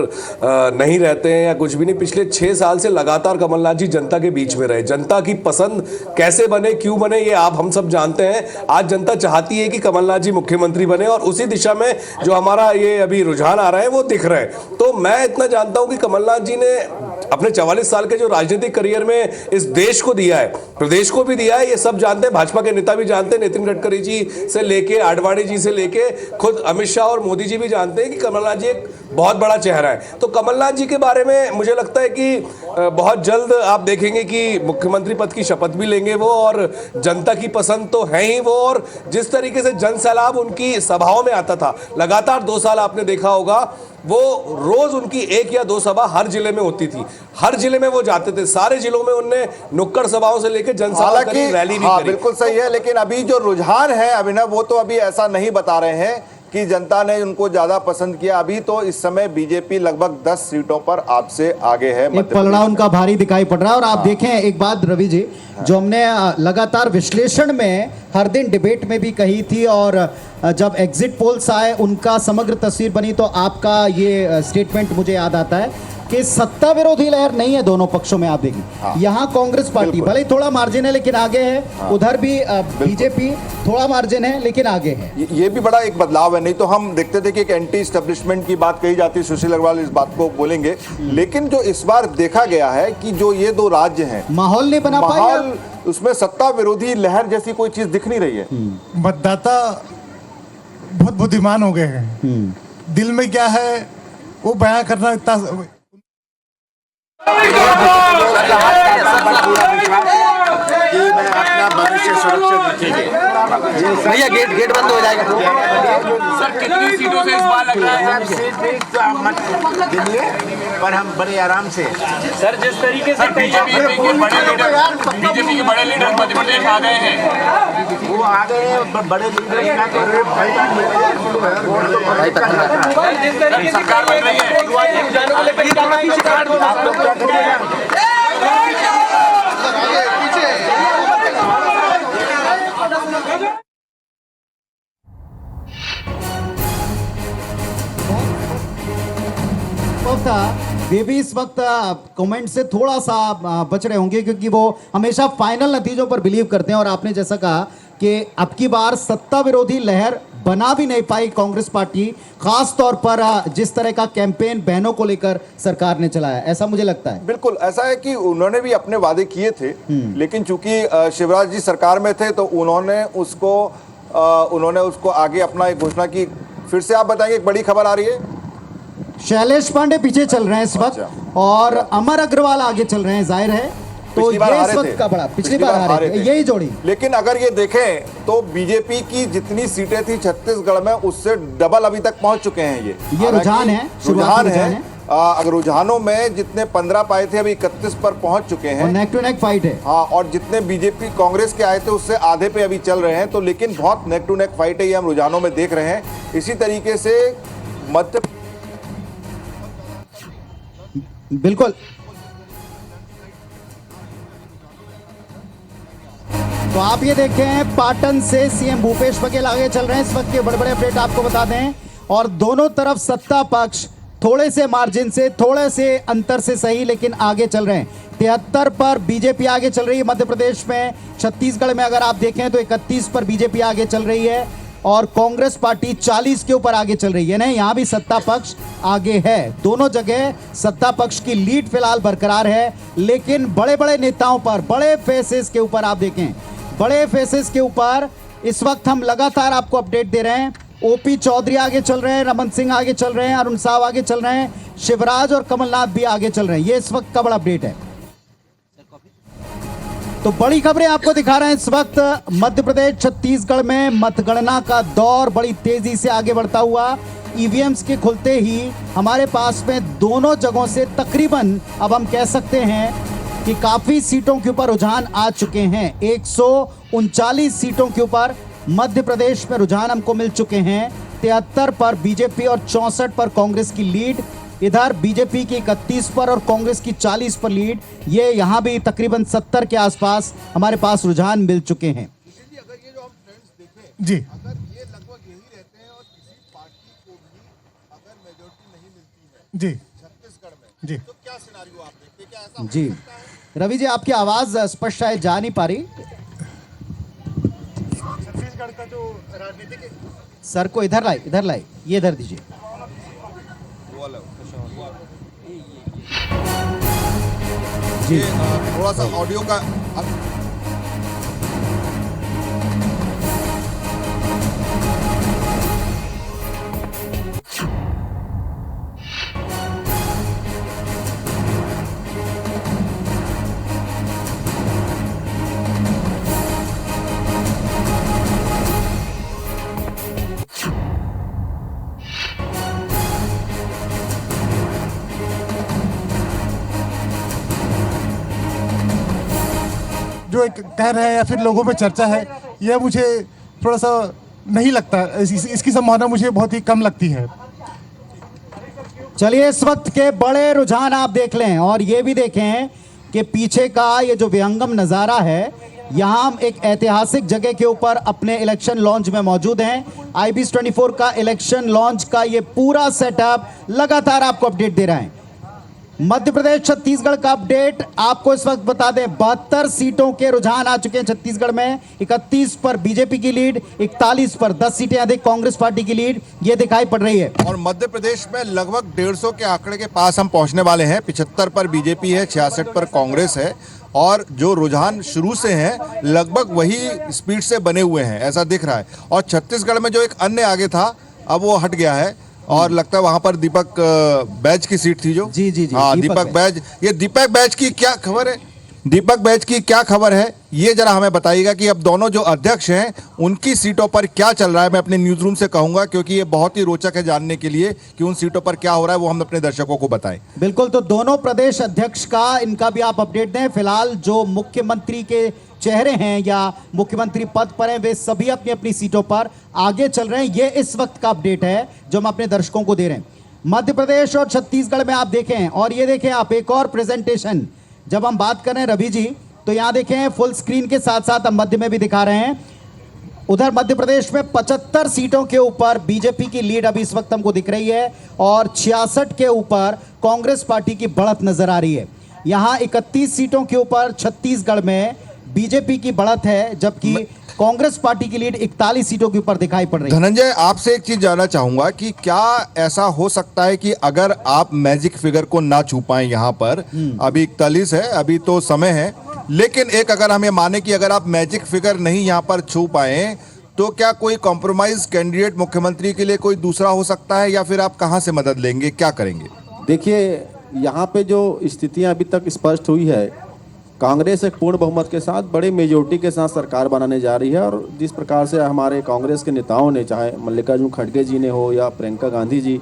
नहीं रहते हैं या कुछ भी नहीं। पिछले 6 साल से लगातार कमलनाथ जी जनता के बीच में रहे। जनता की पसंद कैसे बने, क्यों बने, ये आप हम सब जानते हैं। आज जनता चाहती है कि कमलनाथ जी मुख्यमंत्री बने, और उसी दिशा में जो हमारा ये अभी रुझान आ रहा है वो दिख रहे हैं। तो मैं इतना जानता हूँ कि कमलनाथ जी ने अपने 44 साल के जो राजनीतिक करियर में इस देश को दिया है, प्रदेश को भी दिया है, ये सब जानते हैं। भाजपा के नेता भी जानते हैं, नितिन गडकरी जी से लेके आडवाणी जी से लेके खुद अमित शाह और मोदी जी भी जानते हैं कि कमलनाथ जी एक बहुत बड़ा चेहरा है। तो कमलनाथ जी के बारे में मुझे लगता है कि बहुत जल्द आप देखेंगे कि मुख्यमंत्री पद की शपथ भी लेंगे वो, और जनता की पसंद तो है ही वो। और जिस तरीके से जन सैलाब उनकी सभाओं में आता था, लगातार 2 साल आपने देखा होगा, वो रोज उनकी 1 या 2 सभा हर जिले में होती थी। हर जिले में वो जाते थे, सारे जिलों में उनने नुक्कड़ सभाओं से लेकर जनसभा करी, रैली भी करी। बिल्कुल सही है, लेकिन अभी जो रुझान है अभिनव, वो तो अभी ऐसा नहीं बता रहे हैं कि जनता ने उनको ज्यादा पसंद किया। अभी तो इस समय बीजेपी लगभग 10 सीटों पर आपसे आगे है। एक पलड़ा उनका भारी दिखाई पड़ रहा है। और आप देखें एक बात रवि जी, जो हमने लगातार विश्लेषण में हर दिन डिबेट में भी कही थी, और जब एग्जिट पोल्स आए उनका समग्र तस्वीर बनी, तो आपका ये स्टेटमेंट मुझे याद आता है कि सत्ता विरोधी लहर नहीं है दोनों पक्षों में। आप देखिए यहाँ कांग्रेस पार्टी भले ही थोड़ा मार्जिन है लेकिन आगे है, उधर भी बीजेपी थोड़ा मार्जिन है लेकिन आगे है। ये भी बड़ा एक बदलाव है। नहीं तो हम देखते थे कि एक एंटी एस्टेब्लिशमेंट की बात कही जाती है, सुशील अग्रवाल इस बात को बोलेंगे, लेकिन जो इस बार देखा गया है कि जो ये 2 राज्य हैं, माहौल नहीं बना पाया, उसमें सत्ता विरोधी लहर जैसी कोई चीज दिख नहीं रही है। मतदाता बहुत बुद्धिमान हो गए हैं, दिल में क्या है वो बयां करना इतना कि मैं अपना भविष्य सुरक्षित रखेंगे। भैया गेट बंद हो जाएगा। सर कितनी सीटों से इस बार लग रहा है? सीट भी तो मत दिलिए, पर हम बड़े आराम से। सर जिस तरीके से बीजेपी के बड़े लीडर मध्य प्रदेश आ गए हैं, वो आ गए हैं बड़े लीडर का, तो जिस तरीके से सरकार बन रही है, जाने वाले पे आप लोग क्या करिएगा? वे भी इस वक्त कमेंट से थोड़ा सा बच रहे होंगे, क्योंकि वो हमेशा फाइनल नतीजों पर बिलीव करते हैं। और आपने जैसा कहा कि अब की बार सत्ता विरोधी लहर बना भी नहीं पाई कांग्रेस पार्टी, खास तौर पर जिस तरह का कैंपेन बहनों को लेकर सरकार ने चलाया, ऐसा मुझे लगता है। बिल्कुल ऐसा है कि उन्होंने भी अपने वादे किए थे, लेकिन चूंकि शिवराज जी सरकार में थे तो उन्होंने उसको आगे अपना एक घोषणा की। फिर से आप बताएंगे, एक बड़ी खबर आ रही है, शैलेश पांडे पीछे चल रहे हैं इस वक्त, और अमर अग्रवाल आगे चल रहे हैं, जाहिर है। तो ये इस वक्त का बड़ा, पिछली बार हारे थे यही जोड़ी। लेकिन अगर ये देखें तो बीजेपी की जितनी सीटें थी छत्तीसगढ़ में, उससे डबल अभी तक पहुंच चुके हैं। ये रुझान है, रुझान है। अगर रुझानों में जितने 15 पाए थे, अभी 31 पर पहुंच चुके हैं। नेक टू नेक फाइट है। हाँ, और जितने बीजेपी कांग्रेस के आए थे उससे आधे पे अभी चल रहे हैं। तो लेकिन बहुत नेक टू नेक फाइट है, ये हम रुझानों में देख रहे हैं। इसी तरीके से मध्य बिल्कुल तो आप ये देखें, पाटन से सीएम भूपेश बघेल आगे चल रहे हैं। इस वक्त के बड़े बड़े अपडेट आपको बता दें, और दोनों तरफ सत्ता पक्ष थोड़े से मार्जिन से, थोड़े से अंतर से सही, लेकिन आगे चल रहे हैं। 73 पर बीजेपी आगे चल रही है मध्य प्रदेश में। छत्तीसगढ़ में अगर आप देखें तो 31 पर बीजेपी आगे चल रही है, और कांग्रेस पार्टी 40 के ऊपर आगे चल रही है। नहीं, यहां भी सत्ता पक्ष आगे है। दोनों जगह सत्ता पक्ष की लीड फिलहाल बरकरार है, लेकिन बड़े बड़े नेताओं पर, बड़े फेसेस के ऊपर आप देखें, बड़े फेसेस के ऊपर इस वक्त हम लगातार आपको अपडेट दे रहे हैं। ओपी चौधरी आगे चल रहे हैं, रमन सिंह आगे चल रहे हैं, अरुण साव आगे चल रहे हैं, शिवराज और कमलनाथ भी आगे चल रहे हैं। ये इस वक्त का बड़ा अपडेट है। तो बड़ी खबरें आपको दिखा रहे हैं इस वक्त। मध्य प्रदेश छत्तीसगढ़ में मतगणना का दौर बड़ी तेजी से आगे बढ़ता हुआ। ईवीएम्स के खुलते ही हमारे पास में दोनों जगहों से तकरीबन, अब हम कह सकते हैं कि काफी सीटों के ऊपर रुझान आ चुके हैं। 139 सीटों के ऊपर मध्य प्रदेश में रुझान हमको मिल चुके हैं। 73 पर बीजेपी और 64 पर कांग्रेस की लीड। इधर बीजेपी की 31 पर और कांग्रेस की 40 पर लीड। ये यहां भी तकरीबन 70 के आसपास हमारे पास रुझान मिल चुके हैं। जी, अगर ये लगभग यही रहते हैं और किसी पार्टी को भी अगर मेजॉरिटी नहीं मिलती है जी, छत्तीसगढ़ में, जी, तो क्या सिनेरियो आप देखते हैं? क्या ऐसा हो जी सकता है? रवि जी, आपकी आवाज स्पष्ट शायद जा नहीं पा रही। छत्तीसगढ़ का जो राजनीतिक, सर को इधर लाए, इधर लाए, ये इधर दीजिए। जी, थोड़ा सा ऑडियो का जो एक कह रहे हैं या फिर लोगों में चर्चा है, यह मुझे थोड़ा सा नहीं लगता। इसकी संभावना मुझे बहुत ही कम लगती है। चलिए, इस वक्त के बड़े रुझान आप देख लें, और ये भी देखें कि पीछे का ये जो विहंगम नजारा है, यहां हम एक ऐतिहासिक जगह के ऊपर अपने इलेक्शन लॉन्च में मौजूद हैं। IBS 24 का इलेक्शन लॉन्च का ये पूरा सेटअप लगातार आपको अपडेट दे रहा है। मध्य प्रदेश छत्तीसगढ़ का अपडेट आपको इस वक्त बता दें। 72 सीटों के रुझान आ चुके हैं छत्तीसगढ़ में। 31 पर बीजेपी की लीड, 41 पर 10 सीटें अधिक कांग्रेस पार्टी की लीड ये दिखाई पड़ रही है। और मध्य प्रदेश में लगभग 150 के आंकड़े के पास हम पहुंचने वाले हैं। 75 पर बीजेपी है, 66 पर कांग्रेस है, और जो रुझान शुरू से हैं लगभग वही स्पीड से बने हुए हैं, ऐसा दिख रहा है। और छत्तीसगढ़ में जो एक अन्य आगे था, अब वो हट गया है, और लगता है वहां पर दीपक बैज की सीट थी जो। जी जी जी, हाँ, दीपक बैज। ये दीपक बैज की क्या खबर है? दीपक बैज की क्या खबर है, ये जरा हमें बताइएगा कि अब दोनों जो अध्यक्ष हैं उनकी सीटों पर क्या चल रहा है। मैं अपने न्यूज रूम से कहूंगा, क्योंकि ये बहुत ही रोचक है जानने के लिए कि उन सीटों पर क्या हो रहा है, वो हम अपने दर्शकों को बताएं। बिल्कुल, तो दोनों प्रदेश अध्यक्ष का, इनका भी आप अपडेट दें। फिलहाल जो मुख्यमंत्री के चेहरे हैं या मुख्यमंत्री पद पर हैं, वे सभी अपनी अपनी सीटों पर आगे चल रहे हैं। ये इस वक्त का अपडेट है जो हम अपने दर्शकों को दे रहे हैं। मध्य प्रदेश और छत्तीसगढ़ में आप देखें, और ये देखें आप एक और प्रेजेंटेशन, जब हम बात कर रहे हैं रवि जी, तो यहां देखें फुल स्क्रीन के साथ साथ हम मध्य में भी दिखा रहे हैं। उधर मध्य प्रदेश में 75 सीटों के ऊपर बीजेपी की लीड अभी इस वक्त हमको दिख रही है, और 66 के ऊपर कांग्रेस पार्टी की बढ़त नजर आ रही है। यहां 31 सीटों के ऊपर छत्तीसगढ़ में बीजेपी की बढ़त है, जबकि कांग्रेस पार्टी की लीड 41 सीटों के ऊपर दिखाई पड़ रही है। धनंजय, आपसे एक चीज जानना चाहूंगा कि क्या ऐसा हो सकता है कि अगर आप मैजिक फिगर को ना छू पाए, यहाँ पर अभी 41 है, अभी तो समय है, लेकिन एक अगर हम ये माने कि अगर आप मैजिक फिगर नहीं यहाँ पर छू पाए, तो क्या कोई कॉम्प्रोमाइज कैंडिडेट मुख्यमंत्री के लिए कोई दूसरा हो सकता है, या फिर आप कहाँ से मदद लेंगे, क्या करेंगे? देखिए, यहाँ पे जो स्थितियाँ अभी तक स्पष्ट हुई है, कांग्रेस एक पूर्ण बहुमत के साथ, बड़े मेजोरिटी के साथ सरकार बनाने जा रही है। और जिस प्रकार से हमारे कांग्रेस के नेताओं ने, चाहे मल्लिकार्जुन खड़गे जी ने हो, या प्रियंका गांधी जी,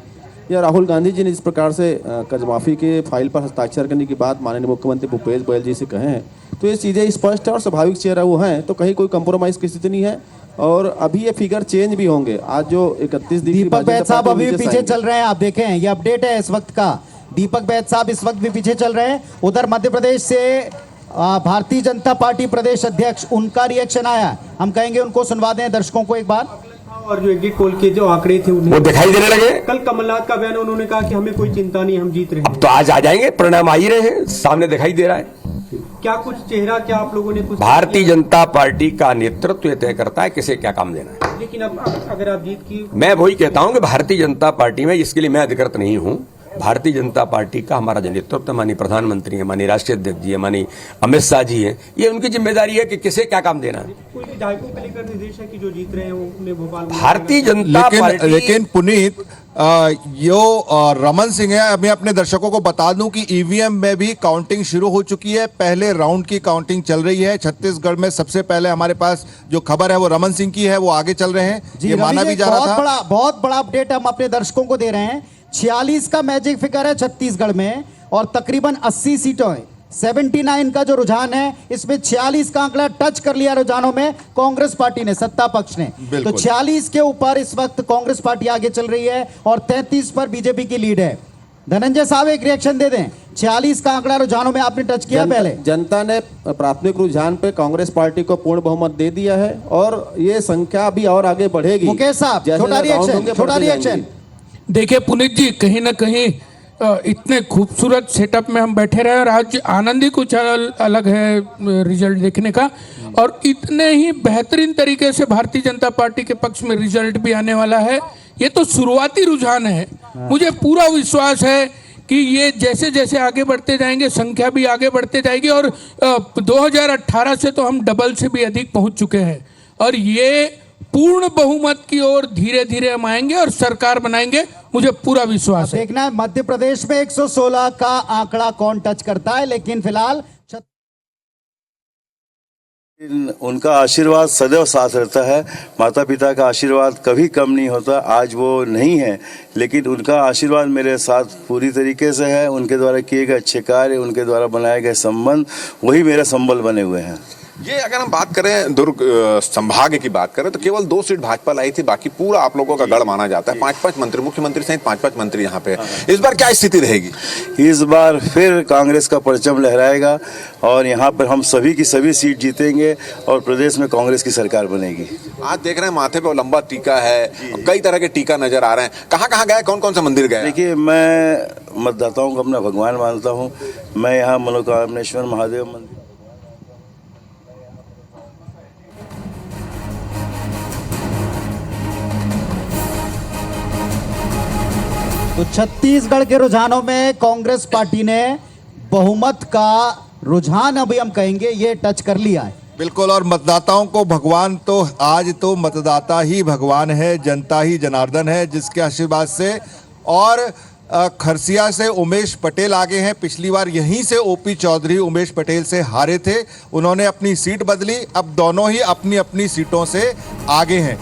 या राहुल गांधी जी ने जिस प्रकार से कर्ज माफी के फाइल पर हस्ताक्षर करने की बात माननीय मुख्यमंत्री भूपेश बघेल जी से कहे हैं, तो ये चीज़ें स्पष्ट है और स्वाभाविक चेहरा वो हैं, तो कहीं कोई कंप्रोमाइज़ की स्थिति नहीं है। और अभी ये फिगर चेंज भी होंगे। आज जो 31 दीपक बैद साहब अभी भी पीछे चल रहे हैं, आप देखें, ये अपडेट है इस वक्त का। दीपक बैद साहब इस वक्त भी पीछे चल रहे हैं। उधर मध्य प्रदेश से भारतीय जनता पार्टी प्रदेश अध्यक्ष, उनका रिएक्शन आया, हम कहेंगे उनको सुनवा दें दर्शकों को एक बार। और जो एग्जिट पोल के जो आंकड़े थे वो दिखाई देने लगे। कल कमलनाथ का बयान, उन्होंने कहा कि हमें कोई चिंता नहीं, हम जीत रहे हैं। तो आज आ जाएंगे, परिणाम आ ही रहे हैं, सामने दिखाई दे रहा है। क्या कुछ चेहरा, क्या आप लोगों ने कुछ? भारतीय जनता पार्टी का नेतृत्व ये तय करता है किसे क्या काम देना है। लेकिन अब अगर आप जीत की, मैं वही कहता हूं कि भारतीय जनता पार्टी में, इसके लिए मैं अधिकृत नहीं हूं, भारतीय जनता पार्टी का हमारा जो नेतृत्व, माननीय प्रधानमंत्री है, माननीय राष्ट्रीय अध्यक्ष जी है, माननीय अमित शाह जी है, ये उनकी जिम्मेदारी है कि किसे क्या काम देना है। कोई विधायकों को लेकर निर्देश है कि जो जीत रहे हैं वो उन्हें भोपाल में? भारतीय जनता पार्टी, लेकिन पुनीत रमन सिंह है, मैं अपने दर्शकों को बता दूं कि ईवीएम में भी काउंटिंग शुरू हो चुकी है, पहले राउंड की काउंटिंग चल रही है। छत्तीसगढ़ में सबसे पहले हमारे पास जो खबर है वो रमन सिंह की है, वो आगे चल रहे हैं, ये माना भी जा रहा था। बहुत बड़ा अपडेट हम अपने दर्शकों को दे रहे हैं। 46 का मैजिक फिगर है छत्तीसगढ़ में और तकरीबन 80 सीटों है। 79 का जो रुझान है, इसमें 46 का आंकड़ा टच कर लिया रुझानों में कांग्रेस पार्टी ने, सत्ता पक्ष ने। तो 46 के ऊपर इस वक्त कांग्रेस पार्टी आगे चल रही है और 33 पर बीजेपी की लीड है। धनंजय साहब एक रिएक्शन दे दें, 46 का आंकड़ा रुझानों में आपने टच किया। पहले जनता ने प्राथमिक रुझान पे कांग्रेस पार्टी को पूर्ण बहुमत दे दिया है और ये संख्या भी और आगे बढ़ेगी। मुकेश साहब छोटा रिएक्शन। देखिए पुनीत जी, कहीं ना कहीं इतने खूबसूरत सेटअप में हम बैठे रहे और आज आनंद ही कुछ अलग है रिजल्ट देखने का, और इतने ही बेहतरीन तरीके से भारतीय जनता पार्टी के पक्ष में रिजल्ट भी आने वाला है। ये तो शुरुआती रुझान है, मुझे पूरा विश्वास है कि ये जैसे जैसे आगे बढ़ते जाएंगे, संख्या भी आगे बढ़ते जाएगी और 2018 से तो हम डबल से भी अधिक पहुंच चुके हैं और ये पूर्ण बहुमत की ओर धीरे धीरे हम आएंगे और सरकार बनाएंगे, मुझे पूरा विश्वास है। देखना है मध्य प्रदेश में 116 का आंकड़ा कौन टच करता है, लेकिन फिलहाल उनका आशीर्वाद सदैव साथ रहता है। माता पिता का आशीर्वाद कभी कम नहीं होता, आज वो नहीं है लेकिन उनका आशीर्वाद मेरे साथ पूरी तरीके से है। उनके द्वारा किए गए अच्छे कार्य, उनके द्वारा बनाए गए संबंध, वही मेरे संबल बने हुए हैं। ये अगर हम बात करें दुर्ग संभाग की बात करें तो केवल 2 सीट भाजपा लाई थी, बाकी पूरा आप लोगों का गढ़ माना जाता है। 5-5 मंत्री, मुख्यमंत्री सहित 5-5 मंत्री यहाँ पे। इस बार क्या स्थिति रहेगी? इस बार फिर कांग्रेस का परचम लहराएगा और यहाँ पर हम सभी की सभी सीट जीतेंगे और प्रदेश में कांग्रेस की सरकार बनेगी। आज देख रहे हैं माथे पे लंबा टीका है, कई तरह के टीका नजर आ रहे हैं। कहाँ कहाँ गए, कौन कौन सा मंदिर गए? देखिए, मैं मतदाताओं को अपना भगवान मानता हूँ। मैं यहाँ मनोकामनेश्वर महादेव मंदिर, तो छत्तीसगढ़ के रुझानों में कांग्रेस पार्टी ने बहुमत का रुझान, अभी हम कहेंगे, ये टच कर लिया है। बिल्कुल, और मतदाताओं को भगवान तो आज तो मतदाता ही भगवान है, जनता ही जनार्दन है, जिसके आशीर्वाद से। और खरसिया से उमेश पटेल आगे हैं। पिछली बार यहीं से ओपी चौधरी उमेश पटेल से हारे थे, उन्होंने अपनी सीट बदली, अब दोनों ही अपनी अपनी सीटों से आगे हैं।